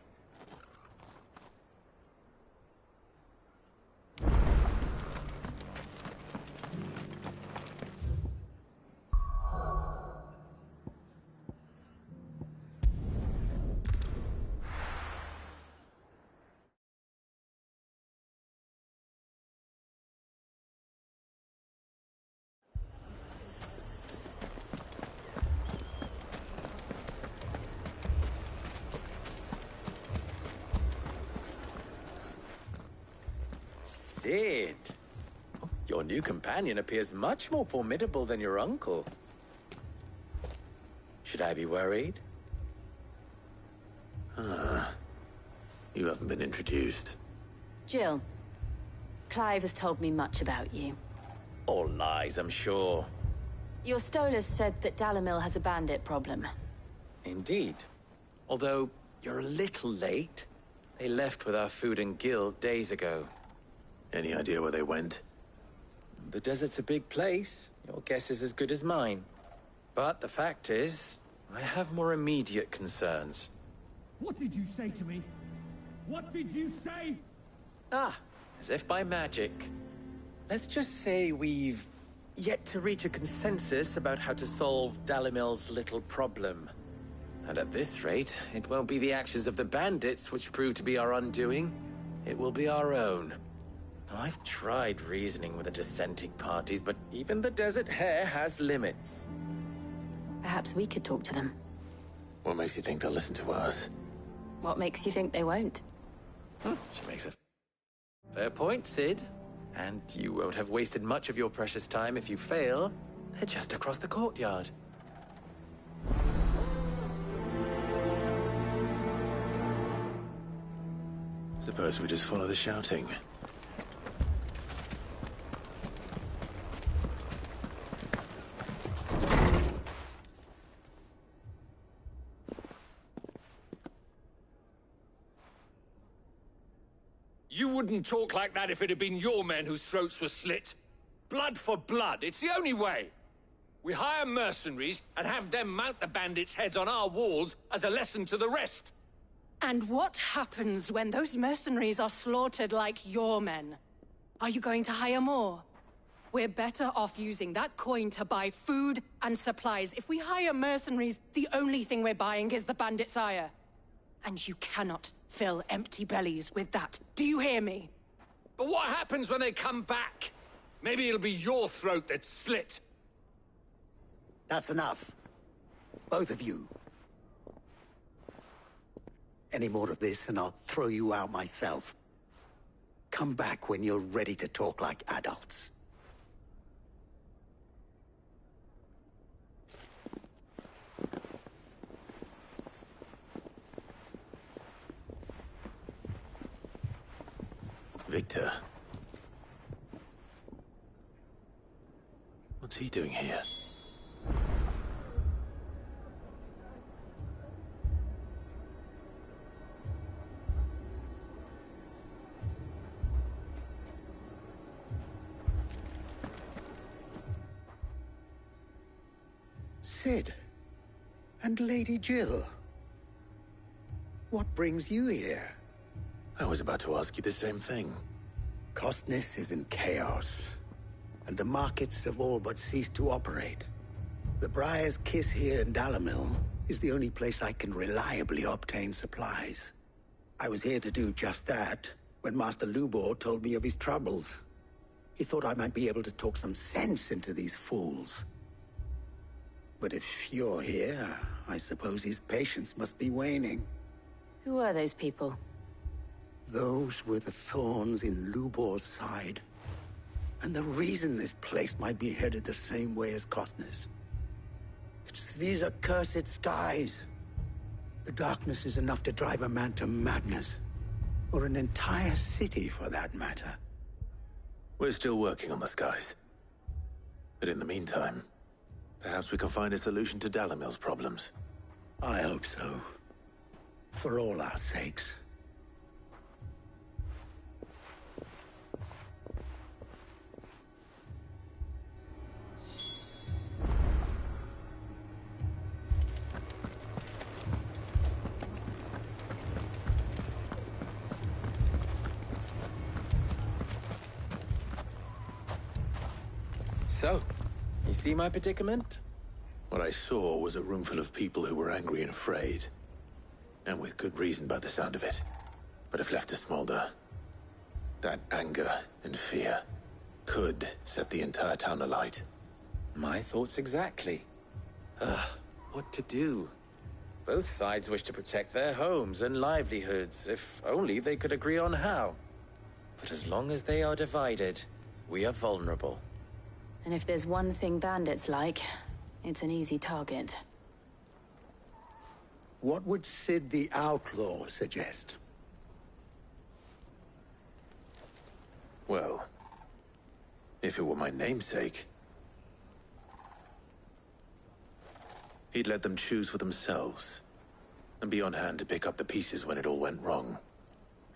Cid. Your new companion appears much more formidable than your uncle. Should I be worried? You haven't been introduced. Jill, Clive has told me much about you. All lies, I'm sure. Your Stolas said that Dalamil has a bandit problem. Indeed. Although, you're a little late. They left with our food and guild days ago. Any idea where they went? The desert's a big place. Your guess is as good as mine. But the fact is, I have more immediate concerns. What did you say to me? What did you say? Ah, as if by magic. Let's just say we've yet to reach a consensus about how to solve Dalimil's little problem. And at this rate, it won't be the actions of the bandits which prove to be our undoing. It will be our own. I've tried reasoning with the dissenting parties, but even the Desert Hare has limits. Perhaps we could talk to them. What makes you think they'll listen to us? What makes you think they won't? She makes a fair point, Sid. And you won't have wasted much of your precious time if you fail. They're just across the courtyard. Suppose we just follow the shouting. You wouldn't talk like that if it had been your men whose throats were slit. Blood for blood, it's the only way. We hire mercenaries and have them mount the bandits' heads on our walls as a lesson to the rest. And what happens when those mercenaries are slaughtered like your men? Are you going to hire more? We're better off using that coin to buy food and supplies. If we hire mercenaries, the only thing we're buying is the bandits' ire. And you cannot fill empty bellies with that. Do you hear me? But what happens when they come back? Maybe it'll be your throat that's slit. That's enough. Both of you. Any more of this and I'll throw you out myself. Come back when you're ready to talk like adults. Victor. What's he doing here? Sid. And Lady Jill. What brings you here? I was about to ask you the same thing. Costness is in chaos, and the markets have all but ceased to operate. The Briar's Kiss here in Dalimil is the only place I can reliably obtain supplies. I was here to do just that when Master Lubor told me of his troubles. He thought I might be able to talk some sense into these fools. But if you're here, I suppose his patience must be waning. Who are those people? Those were the thorns in Lubor's side. And the reason this place might be headed the same way as Costness. It's these accursed skies. The darkness is enough to drive a man to madness. Or an entire city, for that matter. We're still working on the skies. But in the meantime, perhaps we can find a solution to Dalimil's problems. I hope so. For all our sakes. So, you see my predicament? What I saw was a room full of people who were angry and afraid. And with good reason by the sound of it. But if left to smolder, that anger and fear could set the entire town alight. My thoughts exactly. What to do? Both sides wish to protect their homes and livelihoods, if only they could agree on how. But as long as they are divided, we are vulnerable. And if there's one thing bandits like, it's an easy target. What would Sid the Outlaw suggest? Well, if it were my namesake, he'd let them choose for themselves, and be on hand to pick up the pieces when it all went wrong.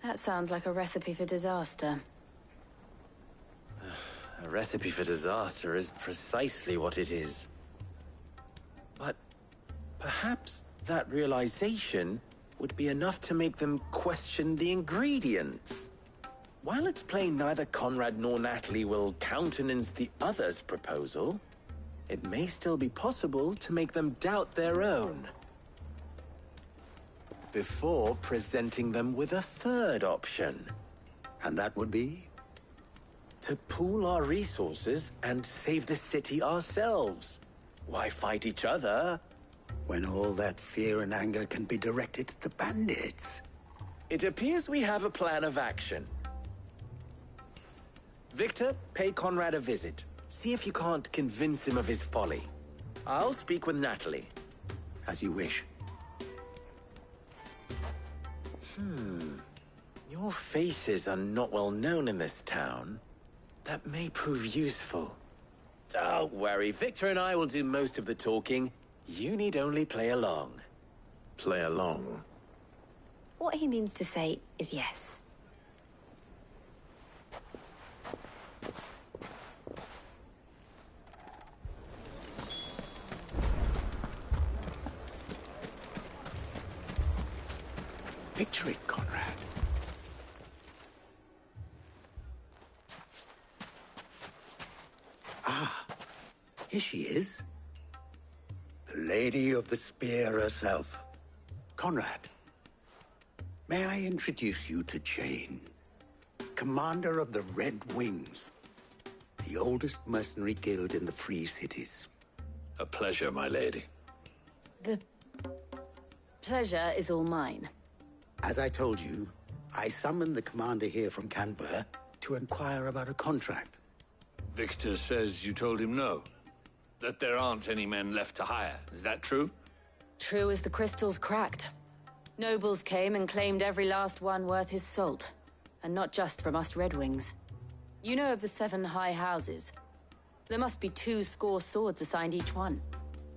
That sounds like a recipe for disaster. A recipe for disaster is precisely what it is. But perhaps that realization would be enough to make them question the ingredients. While it's plain neither Conrad nor Natalie will countenance the other's proposal, it may still be possible to make them doubt their own. Before presenting them with a third option. And that would be? To pool our resources and save the city ourselves. Why fight each other? When all that fear and anger can be directed at the bandits. It appears we have a plan of action. Victor, pay Conrad a visit. See if you can't convince him of his folly. I'll speak with Natalie. As you wish. Your faces are not well known in this town. That may prove useful. Don't worry, Victor and I will do most of the talking. You need only play along. Play along? What he means to say is yes. Picture it, Conrad. Ah, here she is. The Lady of the Spear herself. Conrad, may I introduce you to Jane, commander of the Red Wings, the oldest mercenary guild in the Free Cities. A pleasure, my lady. The pleasure is all mine. As I told you, I summoned the commander here from Canver to inquire about a contract. Victor says you told him no. That there aren't any men left to hire. Is that true? True as the crystals cracked. Nobles came and claimed every last one worth his salt. And not just from us Red Wings. You know of the 7 high houses. There must be 2 swords assigned each one.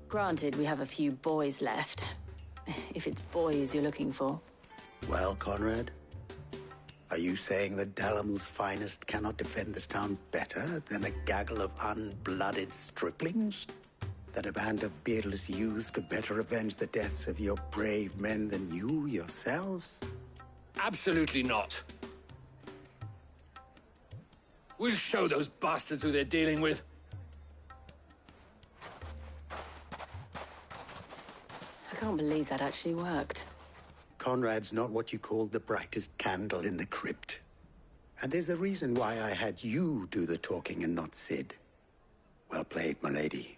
Granted, we have a few boys left. If it's boys you're looking for. Well, Conrad, are you saying that Dalamil's finest cannot defend this town better than a gaggle of unblooded striplings? That a band of beardless youths could better avenge the deaths of your brave men than you yourselves? Absolutely not. We'll show those bastards who they're dealing with. I can't believe that actually worked. Conrad's not what you called the brightest candle in the crypt. And there's a reason why I had you do the talking and not Sid. Well played, my lady.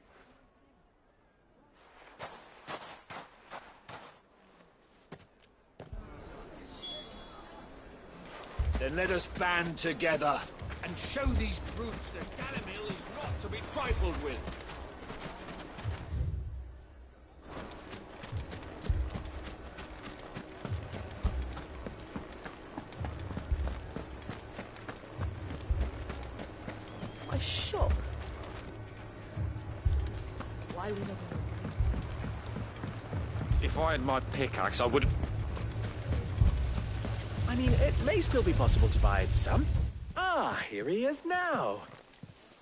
Then let us band together and show these brutes that Dalamil is not to be trifled with. My shop. Why would I? If I had my pickaxe, I would... I mean, it may still be possible to buy some. Ah, here he is now.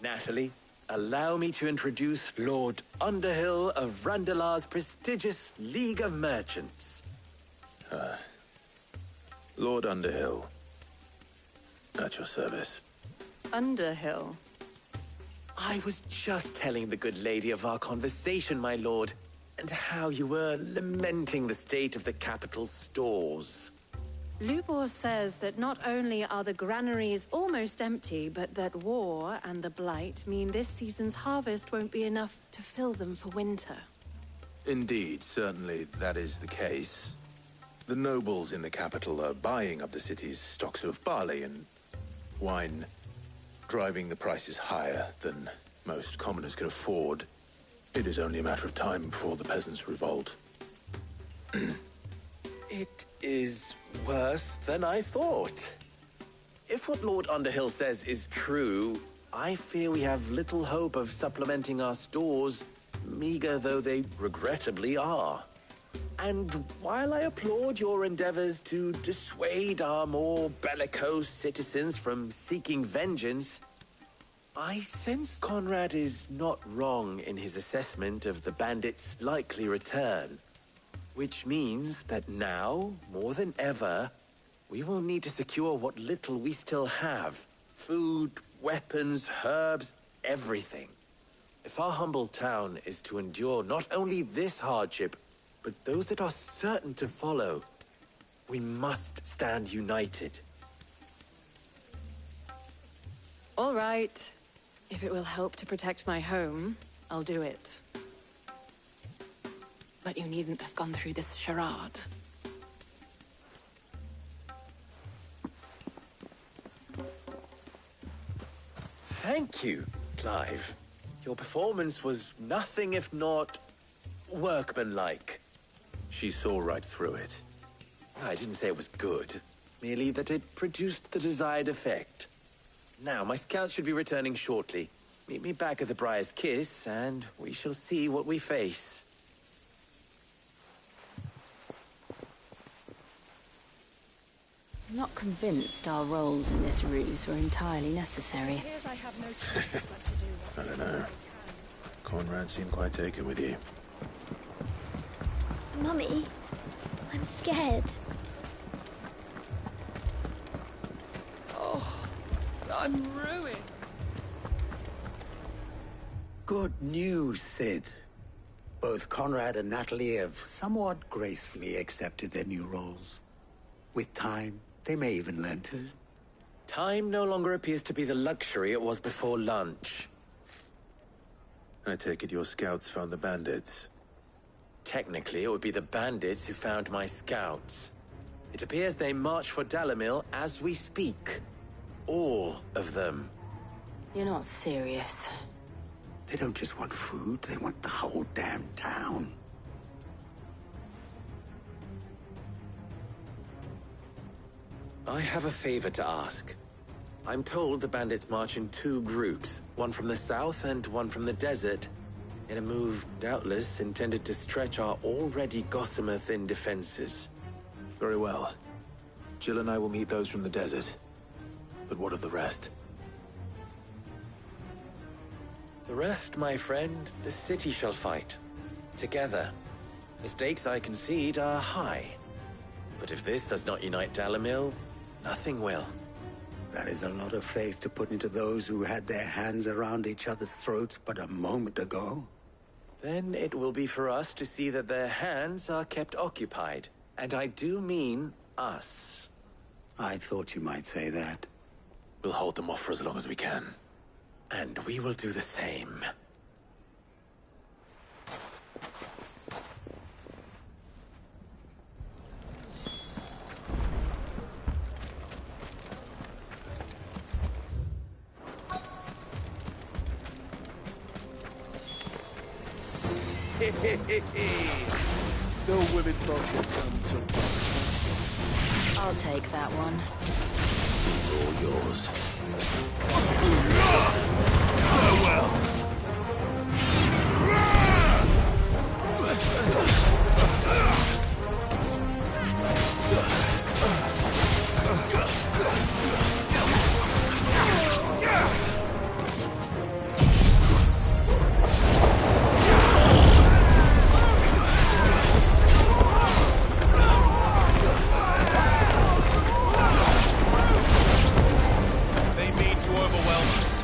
Natalie, allow me to introduce Lord Underhill of Randalar's prestigious League of Merchants. Lord Underhill. At your service. Underhill? I was just telling the good lady of our conversation, my lord, and how you were lamenting the state of the capital's stores. Lubor says that not only are the granaries almost empty, but that war and the Blight mean this season's harvest won't be enough to fill them for winter. Indeed, certainly that is the case. The nobles in the capital are buying up the city's stocks of barley and wine, driving the prices higher than most commoners can afford. It is only a matter of time before the peasants revolt. It is worse than I thought. If what Lord Underhill says is true, I fear we have little hope of supplementing our stores, meager though they regrettably are. And while I applaud your endeavors to dissuade our more bellicose citizens from seeking vengeance, I sense Conrad is not wrong in his assessment of the bandits' likely return. Which means that now, more than ever, we will need to secure what little we still have. Food, weapons, herbs, everything. If our humble town is to endure not only this hardship, but those that are certain to follow, we must stand united. All right. If it will help to protect my home, I'll do it. But you needn't have gone through this charade. Thank you, Clive. Your performance was nothing if not workmanlike. She saw right through it. I didn't say it was good, merely that it produced the desired effect. Now, my scouts should be returning shortly. Meet me back at the Briar's Kiss, and we shall see what we face. I'm not convinced our roles in this ruse were entirely necessary. I have no choice but to do I don't know. Conrad seemed quite taken with you. Mummy, I'm scared. Oh, I'm ruined. Good news, Sid. Both Conrad and Natalie have somewhat gracefully accepted their new roles. With time, they may even learn to. Time no longer appears to be the luxury it was before lunch. I take it your scouts found the bandits. Technically, it would be the bandits who found my scouts. It appears they march for Dalimil as we speak. All of them. You're not serious. They don't just want food, they want the whole damn town. I have a favor to ask. I'm told the bandits march in two groups, one from the south and one from the desert, in a move doubtless intended to stretch our already gossamer-thin defenses. Very well. Jill and I will meet those from the desert. But what of the rest? The rest, my friend, the city shall fight. Together. The stakes, I concede, are high. But if this does not unite Dalimil, nothing will. That is a lot of faith to put into those who had their hands around each other's throats but a moment ago. Then it will be for us to see that their hands are kept occupied. And I do mean us. I thought you might say that. We'll hold them off for as long as we can. And we will do the same. The women market come to I'll take that one. It's all yours. Farewell. They mean to overwhelm us.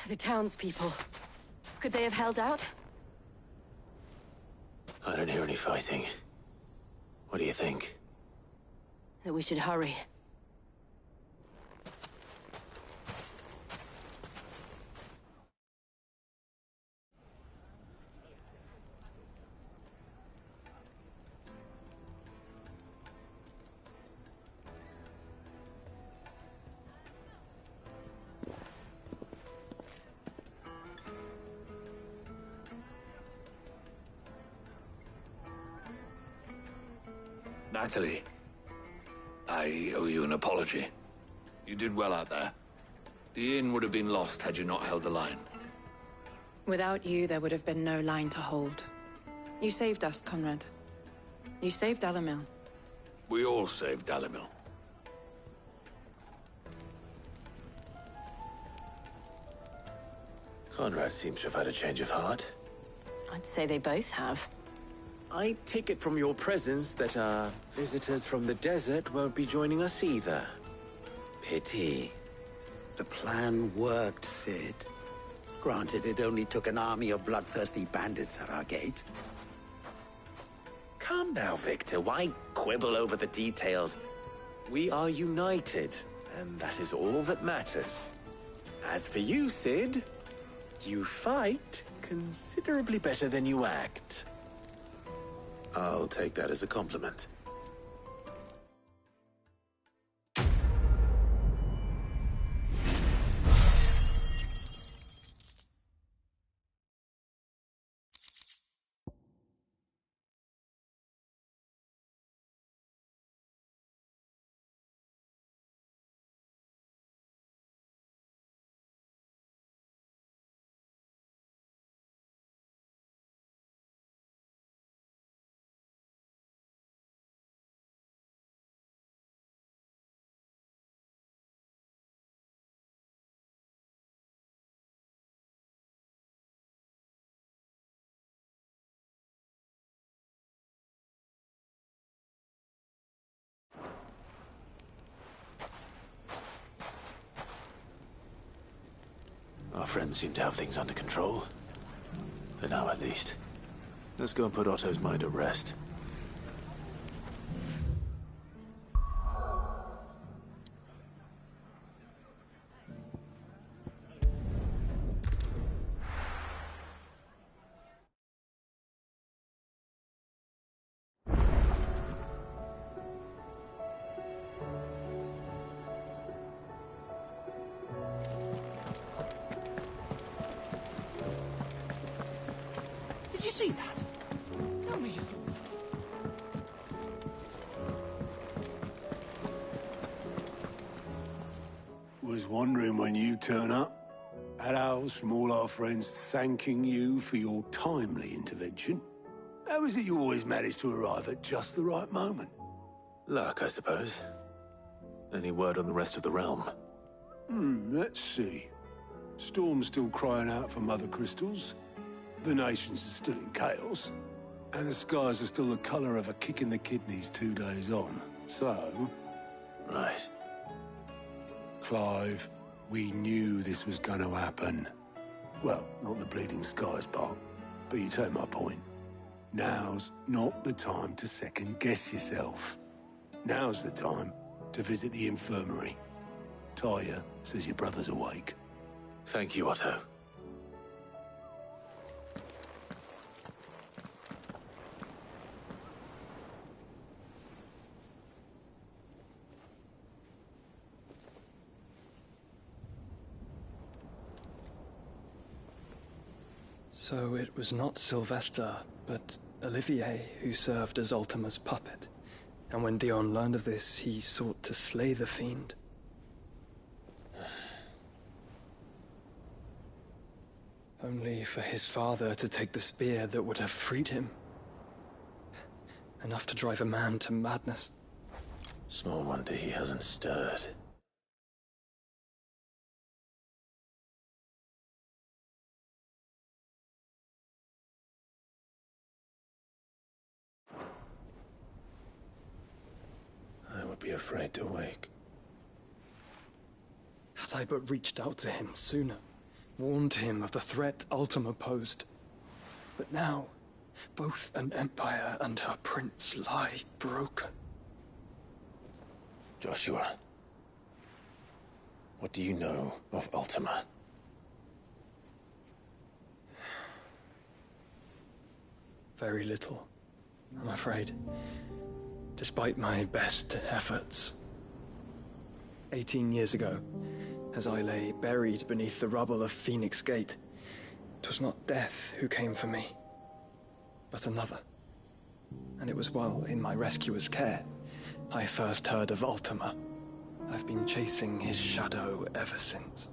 The townspeople. Could they have held out? I don't hear any fighting. What do you think? That we should hurry. Natalie, I owe you an apology. You did well out there. The inn would have been lost had you not held the line. Without you, there would have been no line to hold. You saved us, Conrad. You saved Dalimil. We all saved Dalimil. Conrad seems to have had a change of heart. I'd say they both have. I take it from your presence that our visitors from the desert won't be joining us either. Pity. The plan worked, Sid. Granted, it only took an army of bloodthirsty bandits at our gate. Calm now, Victor. Why quibble over the details? We are united, and that is all that matters. As for you, Sid, you fight considerably better than you act. I'll take that as a compliment. Our friends seem to have things under control. For now, at least. Let's go and put Otto's mind at rest. Did you see that? Tell me you saw that. Was wondering when you turn up. Had owls from all our friends thanking you for your timely intervention. How is it you always manage to arrive at just the right moment? Luck, I suppose. Any word on the rest of the realm? Let's see. Storm's still crying out for mother crystals. The nations are still in chaos. And the skies are still the colour of a kick in the kidneys 2 days on. So... Right. Clive, we knew this was going to happen. Well, not the bleeding skies part, but you take my point. Now's not the time to second-guess yourself. Now's the time to visit the infirmary. Talia says your brother's awake. Thank you, Otto. So it was not Sylvester, but Olivier who served as Ultima's puppet. And when Dion learned of this, he sought to slay the fiend. Only for his father to take the spear that would have freed him. Enough to drive a man to madness. Small wonder he hasn't stirred. I would be afraid to wake. Had I but reached out to him sooner, warned him of the threat Ultima posed. But now, both an empire and her prince lie broken. Joshua, what do you know of Ultima? Very little, I'm afraid. Despite my best efforts. 18 years ago, as I lay buried beneath the rubble of Phoenix Gate, 'twas not death who came for me, but another. And it was while in my rescuer's care I first heard of Ultima. I've been chasing his shadow ever since.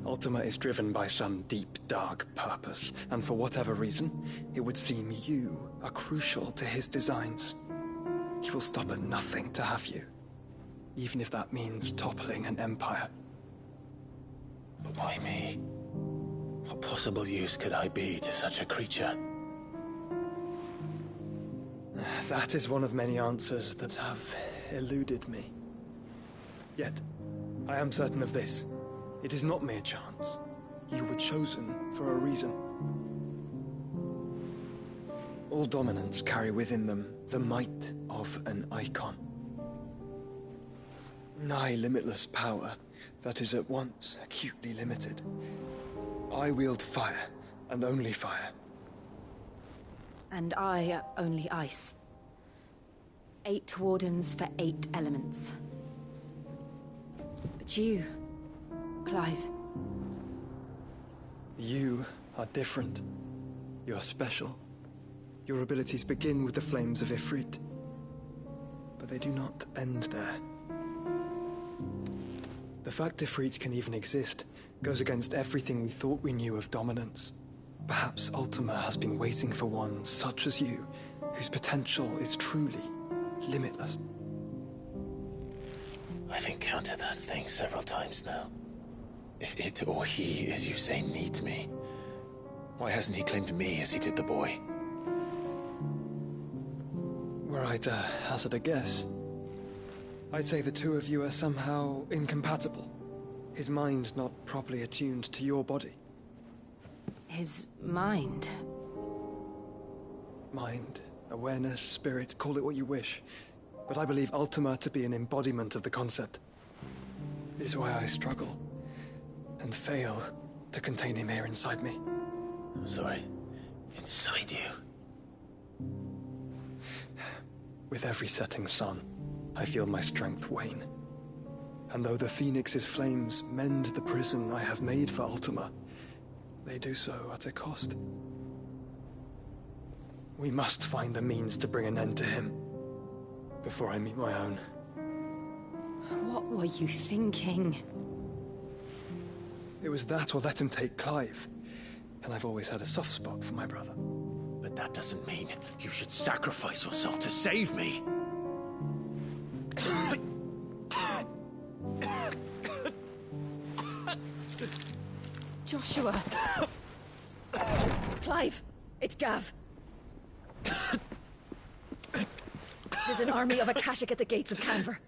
Ultima is driven by some deep, dark purpose, and for whatever reason, it would seem you are crucial to his designs. He will stop at nothing to have you, even if that means toppling an empire. But why me? What possible use could I be to such a creature? That is one of many answers that have eluded me. Yet, I am certain of this. It is not mere chance. You were chosen for a reason. All dominants carry within them the might of an icon. Nigh limitless power that is at once acutely limited. I wield fire, and only fire. And I only ice. 8 wardens for 8 elements. But you, Clive. You are different. You're special. Your abilities begin with the flames of Ifrit. But they do not end there. The fact Ifrit can even exist goes against everything we thought we knew of dominance. Perhaps Ultima has been waiting for one such as you, whose potential is truly limitless. I've encountered that thing several times now. If it or he, as you say, needs me, why hasn't he claimed me as he did the boy? Were I to hazard a guess, I'd say the two of you are somehow incompatible. His mind not properly attuned to your body. His mind? Mind, awareness, spirit, call it what you wish. But I believe Ultima to be an embodiment of the concept. This is why I struggle and fail to contain him here inside me. I'm sorry. Inside you? With every setting sun, I feel my strength wane. And though the Phoenix's flames mend the prison I have made for Ultima, they do so at a cost. We must find a means to bring an end to him before I meet my own. What were you thinking? It was that or let him take Clive. And I've always had a soft spot for my brother. But that doesn't mean you should sacrifice yourself to save me. Joshua. Clive, it's Gav. There's an army of Akashic at the gates of Canver.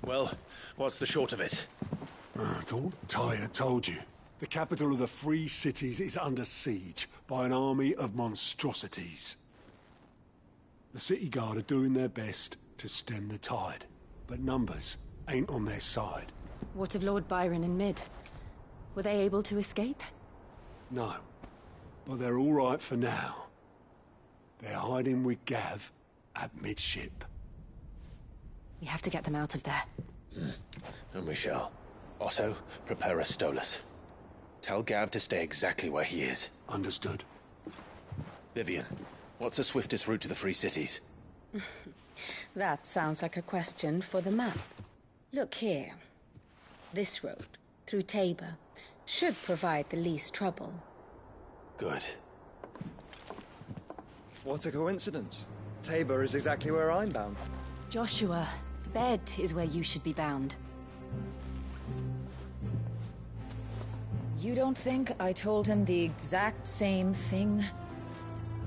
Well, what's the short of it? It's all Tyre told you. The capital of the Free Cities is under siege by an army of monstrosities. The City Guard are doing their best to stem the tide, but numbers ain't on their side. What of Lord Byron and Mid? Were they able to escape? No, but they're all right for now. They're hiding with Gav at midship. We have to get them out of there. And we shall. Otto, prepare a Stolas. Tell Gav to stay exactly where he is. Understood. Vivian, what's the swiftest route to the Free Cities? That sounds like a question for the map. Look here. This road, through Tabor, should provide the least trouble. Good. What a coincidence. Tabor is exactly where I'm bound. Joshua, bed is where you should be bound. You don't think I told him the exact same thing?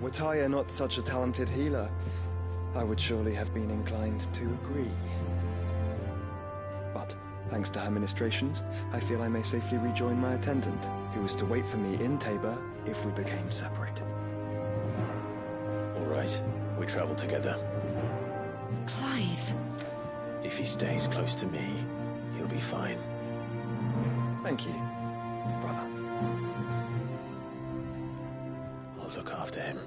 Were Tyre not such a talented healer, I would surely have been inclined to agree. But, thanks to her ministrations, I feel I may safely rejoin my attendant, who was to wait for me in Tabor if we became separated. All right, we travel together. Clive. If he stays close to me, he'll be fine. Thank you, brother. I'll look after him.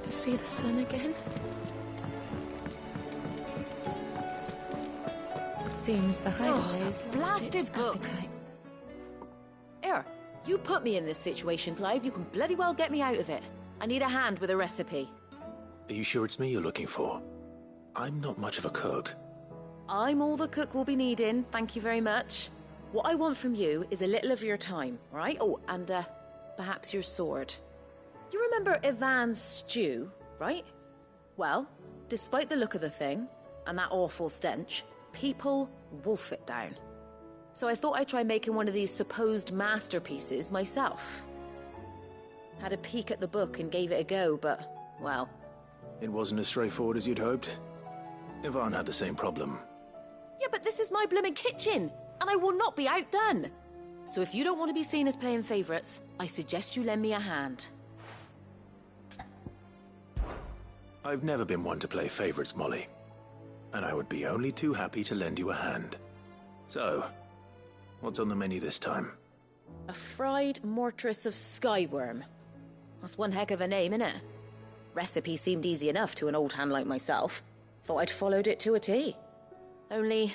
See the sun again? Seems the hideaway's Blasted book! Here, you put me in this situation, Clive. You can bloody well get me out of it. I need a hand with a recipe. Are you sure it's me you're looking for? I'm not much of a cook. I'm all the cook will be needing, thank you very much. What I want from you is a little of your time, all right? Oh, and perhaps your sword. You remember Ivan's stew, right? Well, despite the look of the thing, and that awful stench, people wolf it down. So I thought I'd try making one of these supposed masterpieces myself. Had a peek at the book and gave it a go, but, well... It wasn't as straightforward as you'd hoped. Ivan had the same problem. Yeah, but this is my blooming kitchen, and I will not be outdone. So if you don't want to be seen as playing favourites, I suggest you lend me a hand. I've never been one to play favorites, Molly. And I would be only too happy to lend you a hand. So, what's on the menu this time? A fried mortress of skyworm. That's one heck of a name, innit? Recipe seemed easy enough to an old hand like myself. Thought I'd followed it to a T. Only,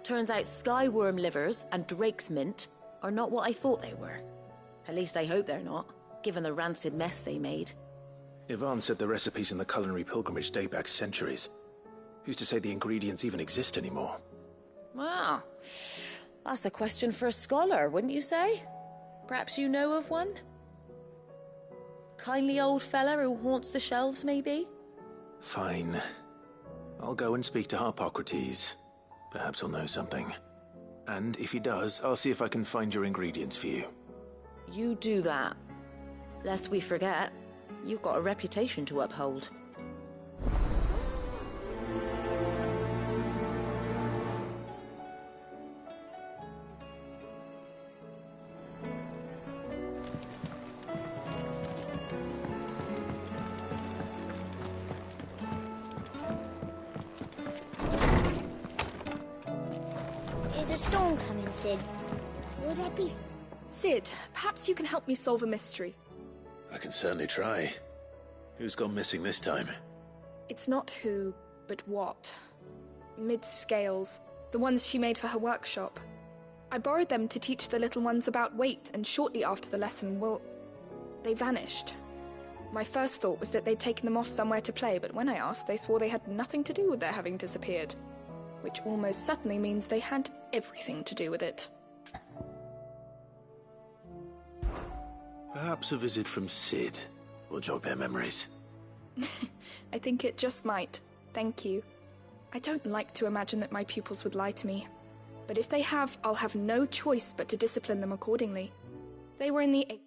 turns out skyworm livers and drake's mint are not what I thought they were. At least I hope they're not, given the rancid mess they made. Ivan said the recipes in the culinary pilgrimage date back centuries. Who's to say the ingredients even exist anymore? Well, that's a question for a scholar, wouldn't you say? Perhaps you know of one? Kindly old fella who haunts the shelves, maybe? Fine. I'll go and speak to Harpocrates. Perhaps he'll know something. And if he does, I'll see if I can find your ingredients for you. You do that. Lest we forget, you've got a reputation to uphold. Is a storm coming, Sid? Will there be... Sid, perhaps you can help me solve a mystery. I can certainly try. Who's gone missing this time? It's not who, but what. Mid's scales, the ones she made for her workshop. I borrowed them to teach the little ones about weight, and shortly after the lesson, well, they vanished. My first thought was that they'd taken them off somewhere to play, but when I asked, they swore they had nothing to do with their having disappeared. Which almost certainly means they had everything to do with it. Perhaps a visit from Sid will jog their memories. I think it just might. Thank you. I don't like to imagine that my pupils would lie to me. But if they have, I'll have no choice but to discipline them accordingly. They were in the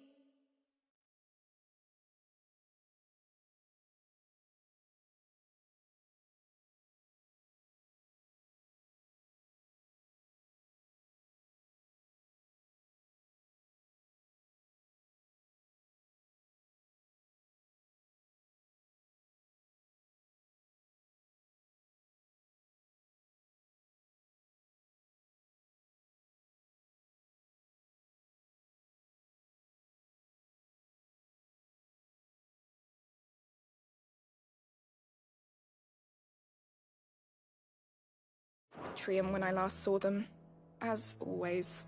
atrium when I last saw them, as always.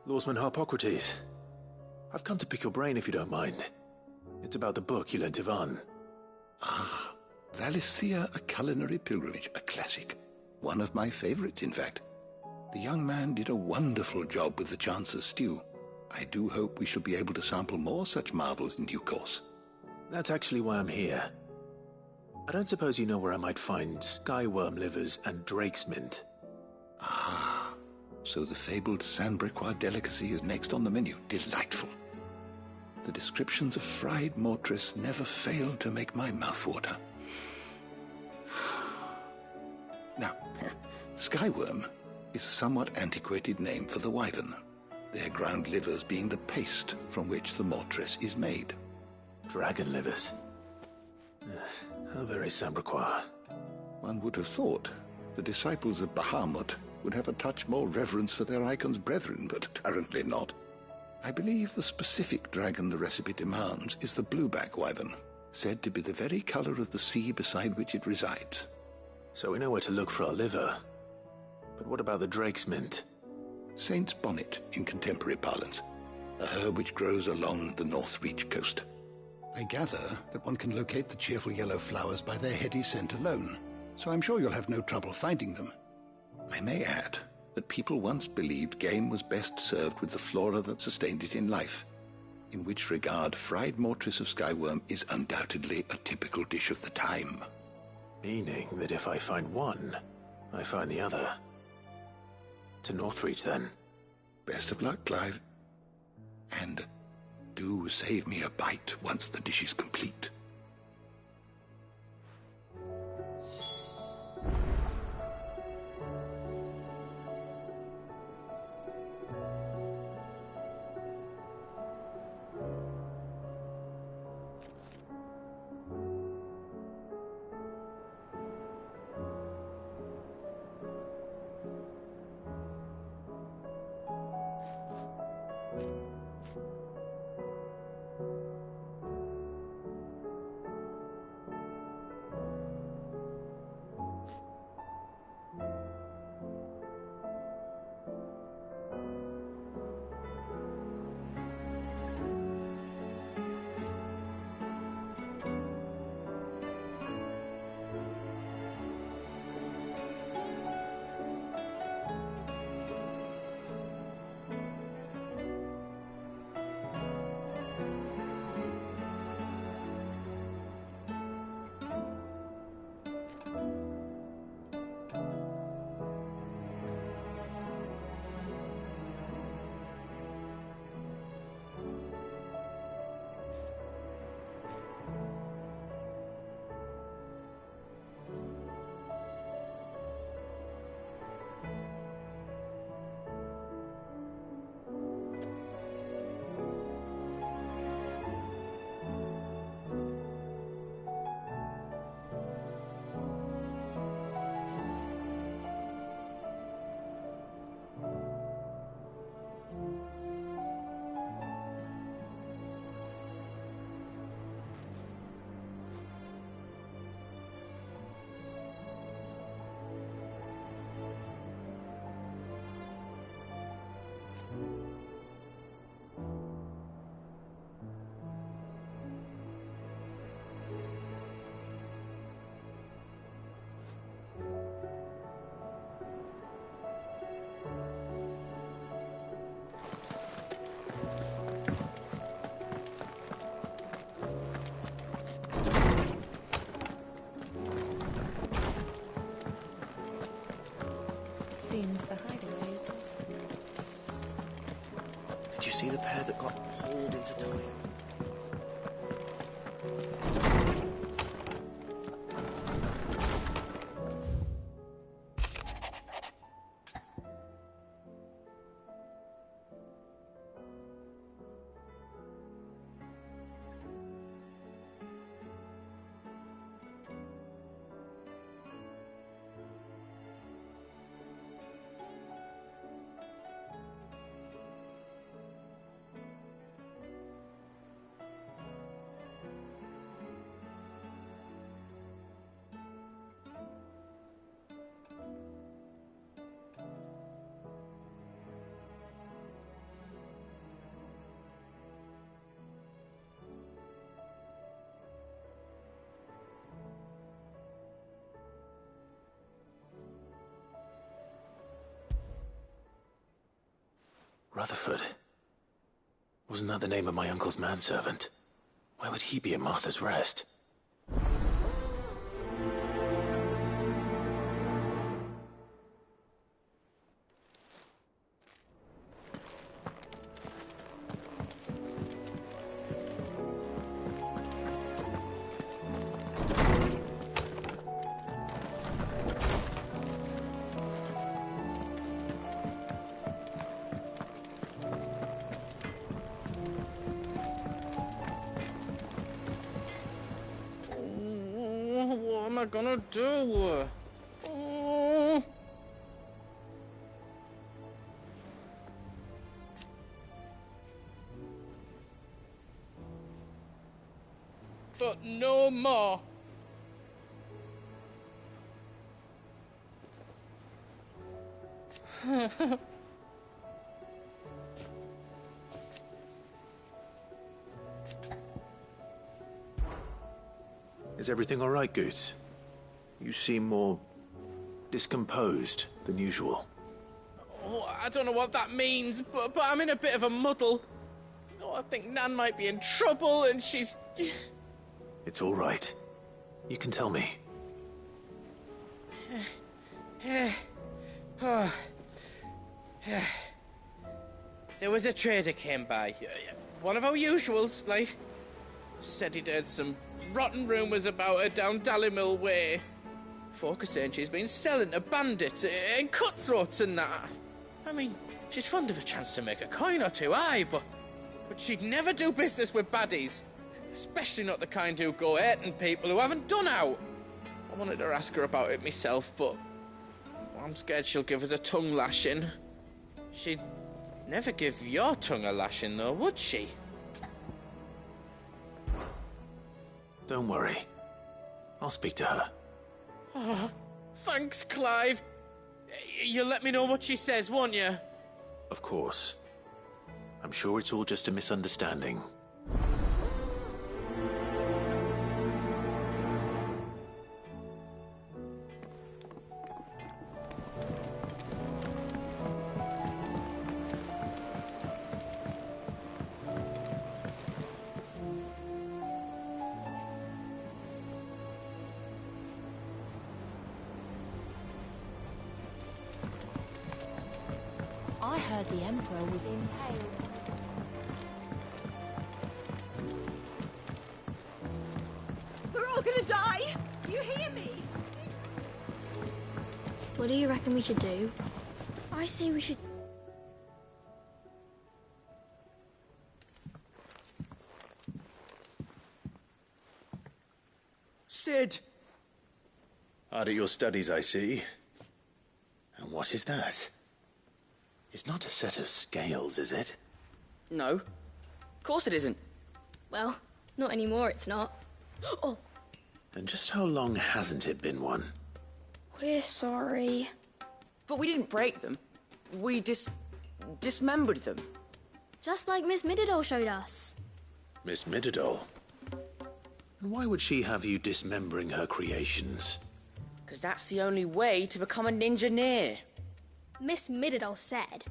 Lawsman Harpocrates. I've come to pick your brain if you don't mind. It's about the book you lent Ivan. Ah, Valisthea, A Culinary Pilgrimage, a classic. One of my favorites, in fact. The young man did a wonderful job with the Chance's stew. I do hope we shall be able to sample more such marvels in due course. That's actually why I'm here. I don't suppose you know where I might find skyworm livers and drake's mint. Ah, so the fabled Sandbrequois delicacy is next on the menu. Delightful. The descriptions of fried mortress never failed to make my mouth water. Now, skyworm is a somewhat antiquated name for the wyvern, their ground livers being the paste from which the mortress is made. Dragon livers. How very Sandbrequois. One would have thought the disciples of Bahamut would have a touch more reverence for their icon's brethren, but apparently not. I believe the specific dragon the recipe demands is the blueback wyvern, said to be the very color of the sea beside which it resides. So we know where to look for our liver. But what about the drake's mint? Saint's bonnet in contemporary parlance, a herb which grows along the North Reach coast. I gather that one can locate the cheerful yellow flowers by their heady scent alone, so I'm sure you'll have no trouble finding them. I may add that people once believed game was best served with the flora that sustained it in life, in which regard fried mortress of skyworm is undoubtedly a typical dish of the time. Meaning that if I find one, I find the other. To Northreach, then. Best of luck, Clive. And do save me a bite once the dish is complete. Seems the hideaway is also. Did you see the pair that got hauled into time? Rutherford. Wasn't that the name of my uncle's manservant? Why would he be at Martha's Rest? What am I gonna do? Oh. But no more. Is everything all right, Goots? You seem more discomposed than usual. Oh, I don't know what that means, but I'm in a bit of a muddle. Oh, I think Nan might be in trouble, and she's... It's all right. You can tell me. There was a trader came by. One of our usuals, like... Said he'd heard some rotten rumours about her down Dalimil Way. Folk are saying she's been selling to bandits and cutthroats and that. I mean, she's fond of a chance to make a coin or two, aye, but she'd never do business with baddies. Especially not the kind who go hurting people who haven't done out. I wanted to ask her about it myself, but I'm scared she'll give us a tongue lashing. She'd never give your tongue a lashing, though, would she? Don't worry. I'll speak to her. Oh, thanks, Clive. You'll let me know what she says, won't you? Of course. I'm sure it's all just a misunderstanding. I heard the Emperor was impaled. We're all gonna die! You hear me? What do you reckon we should do? I say we should... Sid! Hard at your studies, I see. And what is that? It's not a set of scales, is it? No. Of course it isn't. Well, not anymore, it's not. Oh! And just how long hasn't it been one? We're sorry. But we didn't break them. We dismembered them. Just like Miss Mididol showed us. Miss Mididol? And why would she have you dismembering her creations? Because that's the only way to become a ninja-neer. Miss Mididol said,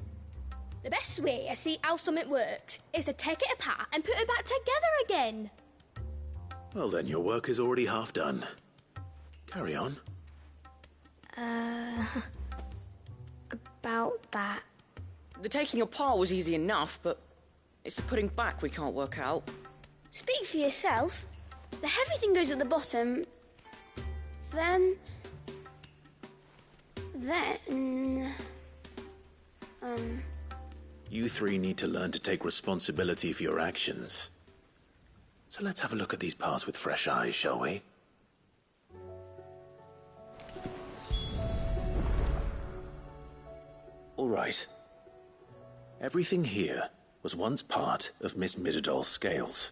the best way to see how something works is to take it apart and put it back together again. Well then, your work is already half done. Carry on. About that. The taking apart was easy enough, but it's the putting back we can't work out. Speak for yourself. The heavy thing goes at the bottom. Then... You three need to learn to take responsibility for your actions. So let's have a look at these parts with fresh eyes, shall we? All right. Everything here was once part of Miss Mididol's scales.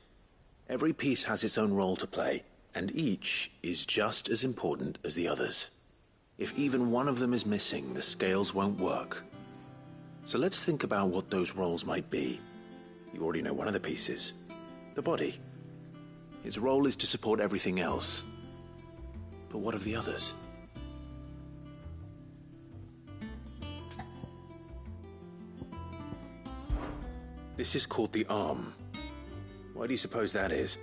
Every piece has its own role to play, and each is just as important as the others. If even one of them is missing, the scales won't work. So let's think about what those roles might be. You already know one of the pieces. The body. Its role is to support everything else. But what of the others? This is called the arm. Why do you suppose that is?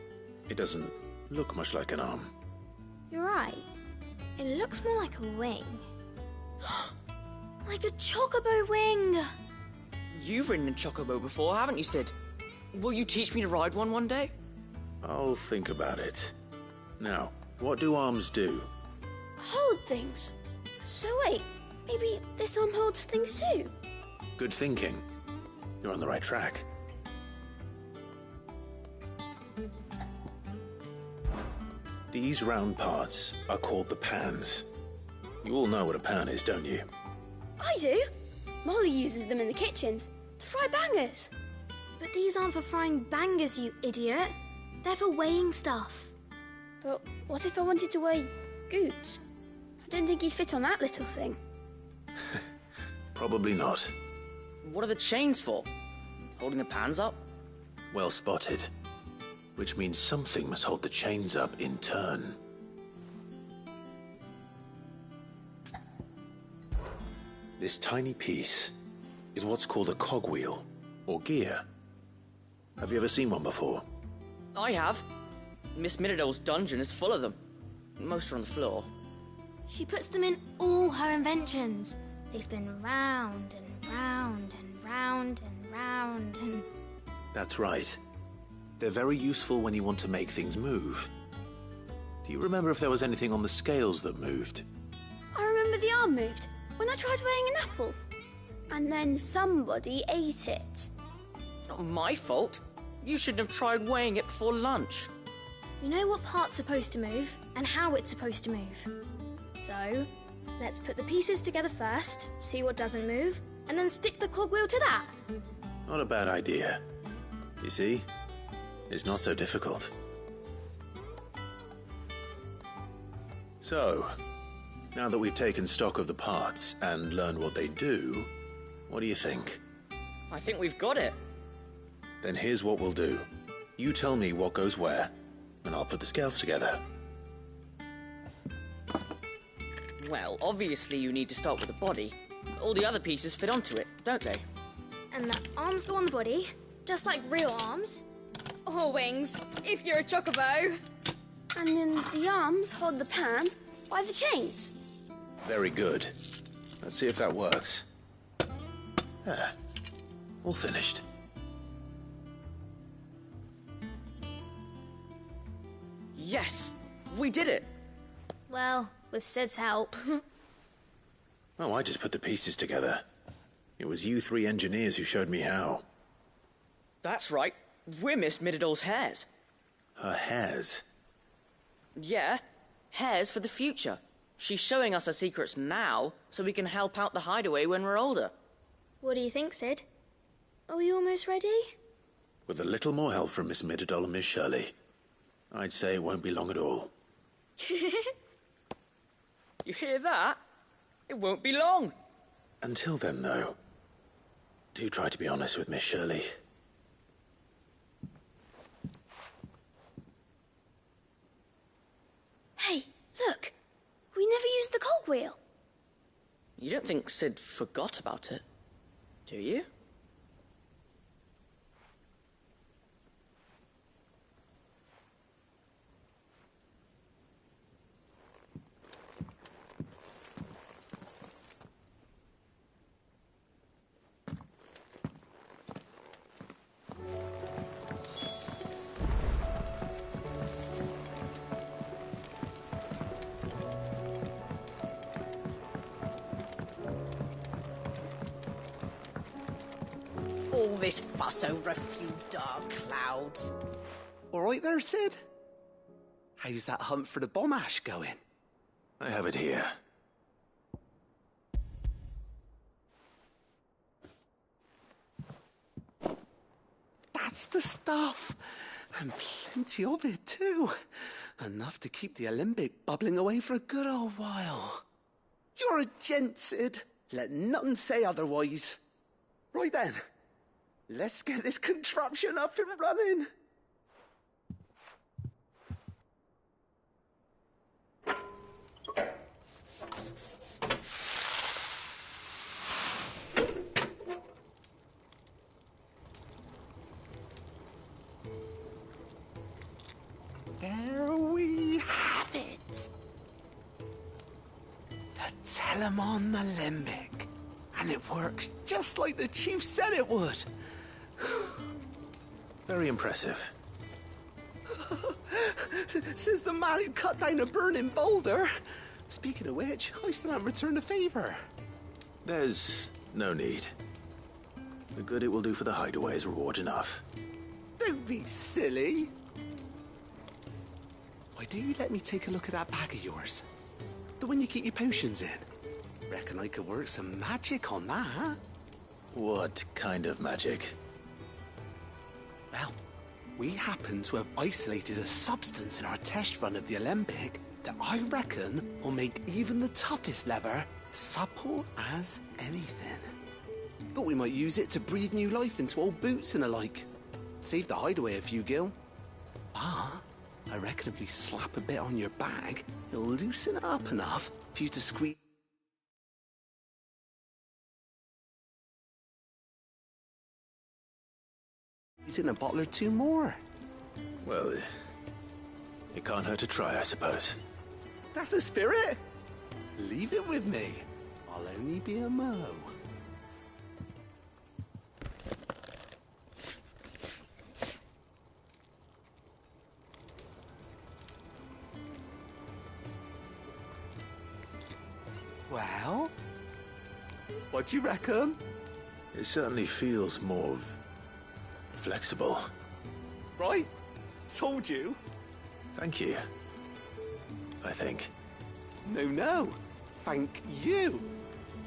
It doesn't look much like an arm. You're right. It looks more like a wing. Like a chocobo wing! You've ridden a chocobo before, haven't you, Sid? Will you teach me to ride one day? I'll think about it. Now, what do arms do? Hold things. So wait, maybe this arm holds things too? Good thinking. You're on the right track. These round parts are called the pans. You all know what a pan is, don't you? I do. Molly uses them in the kitchens to fry bangers. But these aren't for frying bangers, you idiot. They're for weighing stuff. But what if I wanted to weigh Goots? I don't think he'd fit on that little thing. Probably not. What are the chains for? Holding the pans up? Well spotted. Which means something must hold the chains up in turn. This tiny piece is what's called a cogwheel, or gear. Have you ever seen one before? I have. Miss Minidole's dungeon is full of them. Most are on the floor. She puts them in all her inventions. They spin round and round and round and round and... That's right. They're very useful when you want to make things move. Do you remember if there was anything on the scales that moved? I remember the arm moved when I tried weighing an apple. And then somebody ate it. Not my fault. You shouldn't have tried weighing it before lunch. You know what part's supposed to move and how it's supposed to move. So, let's put the pieces together first, see what doesn't move, and then stick the cogwheel to that. Not a bad idea. You see? It's not so difficult. So, now that we've taken stock of the parts and learned what they do, what do you think? I think we've got it. Then here's what we'll do. You tell me what goes where, and I'll put the scales together. Well, obviously you need to start with the body. All the other pieces fit onto it, don't they? And the arms go on the body, just like real arms. Or wings, if you're a chocobo. And then the arms hold the pans by the chains. Very good. Let's see if that works. Ah, all finished. Yes! We did it! Well, with Sid's help. Oh, I just put the pieces together. It was you three engineers who showed me how. That's right. We're Miss Minidole's hares. Her hares? Yeah, hares for the future. She's showing us her secrets now, so we can help out the hideaway when we're older. What do you think, Sid? Are we almost ready? With a little more help from Miss Mididole and Miss Shirley, I'd say it won't be long at all. You hear that? It won't be long. Until then, though, do try to be honest with Miss Shirley. Hey, look! We never used the cogwheel. You don't think Sid forgot about it, do you? All this fuss over a few dark clouds. All right there, Sid? How's that hunt for the bomb ash going? I have it here. That's the stuff. And plenty of it, too. Enough to keep the Olympic bubbling away for a good old while. You're a gent, Sid. Let nothing say otherwise. Right then. Let's get this contraption up and running. Tell him on the limbic. And it works just like the chief said it would. Very impressive. Says the man who cut down a burning boulder. Speaking of which, I still haven't returned the favor. There's no need. The good it will do for the hideaway is reward enough. Don't be silly. Why don't you let me take a look at that bag of yours? The one you keep your potions in. Reckon I could work some magic on that. What kind of magic? Well, we happen to have isolated a substance in our test run of the Olympic that I reckon will make even the toughest lever supple as anything. Thought we might use it to breathe new life into old boots and the like. Save the hideaway a few gil. But I reckon if we slap a bit on your bag, it'll loosen it up enough for you to squeeze in a bottle or two more. Well, it can't hurt to try, I suppose. That's the spirit. Leave it with me. I'll only be a mo. Well, what do you reckon? It certainly feels more flexible. Right? Told you. Thank you. I think. No. Thank you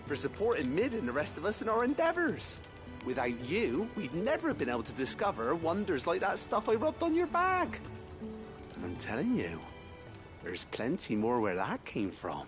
for supporting Mid and the rest of us in our endeavors. Without you, we'd never have been able to discover wonders like that stuff I rubbed on your bag. And I'm telling you, there's plenty more where that came from.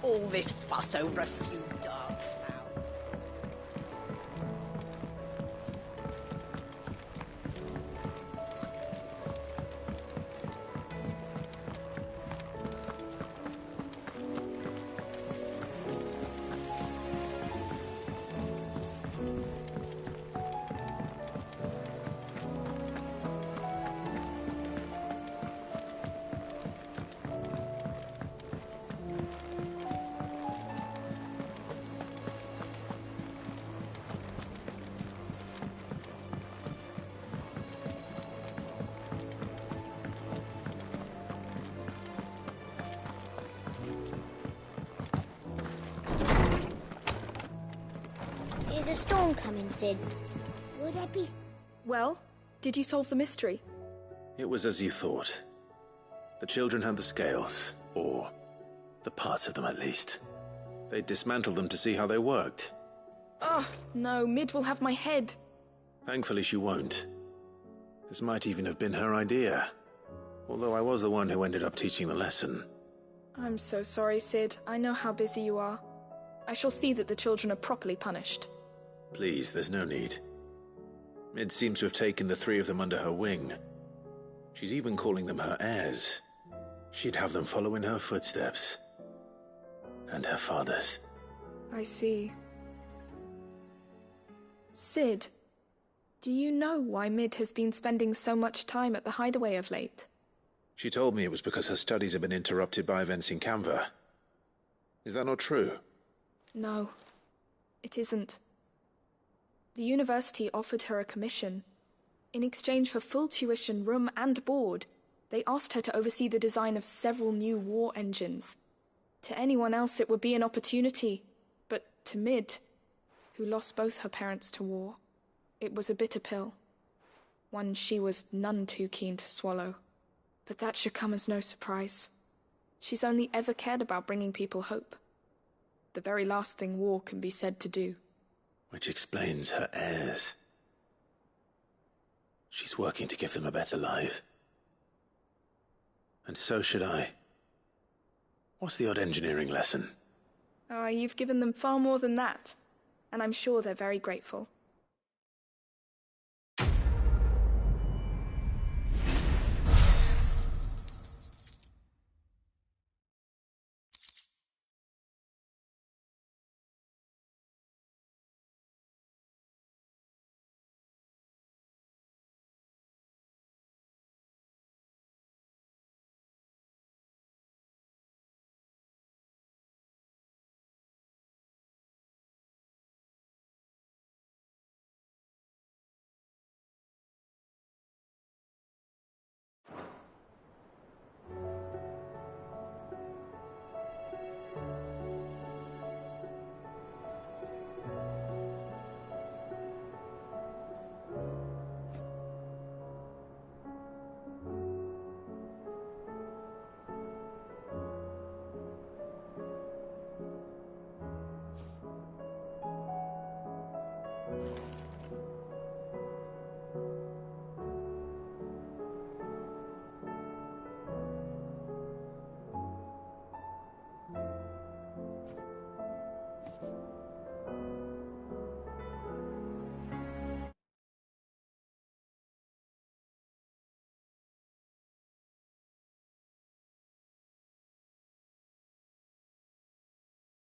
All this fuss over a few dark clouds. Is a storm coming, Sid? Will there be... Well, did you solve the mystery? It was as you thought. The children had the scales, or the parts of them at least. They dismantled them to see how they worked. Oh, no, Mid will have my head. Thankfully she won't. This might even have been her idea. Although I was the one who ended up teaching the lesson. I'm so sorry, Sid. I know how busy you are. I shall see that the children are properly punished. Please, there's no need. Mid seems to have taken the three of them under her wing. She's even calling them her heirs. She'd have them follow in her footsteps. And her father's. I see. Sid, do you know why Mid has been spending so much time at the hideaway of late? She told me it was because her studies have been interrupted by events in Canva. Is that not true? No, it isn't. The university offered her a commission. In exchange for full tuition, room and board, they asked her to oversee the design of several new war engines. To anyone else it would be an opportunity, but to Mid, who lost both her parents to war, it was a bitter pill. One she was none too keen to swallow. But that should come as no surprise. She's only ever cared about bringing people hope. The very last thing war can be said to do. Which explains her heirs. She's working to give them a better life. And so should I. What's the odd engineering lesson? You've given them far more than that. And I'm sure they're very grateful.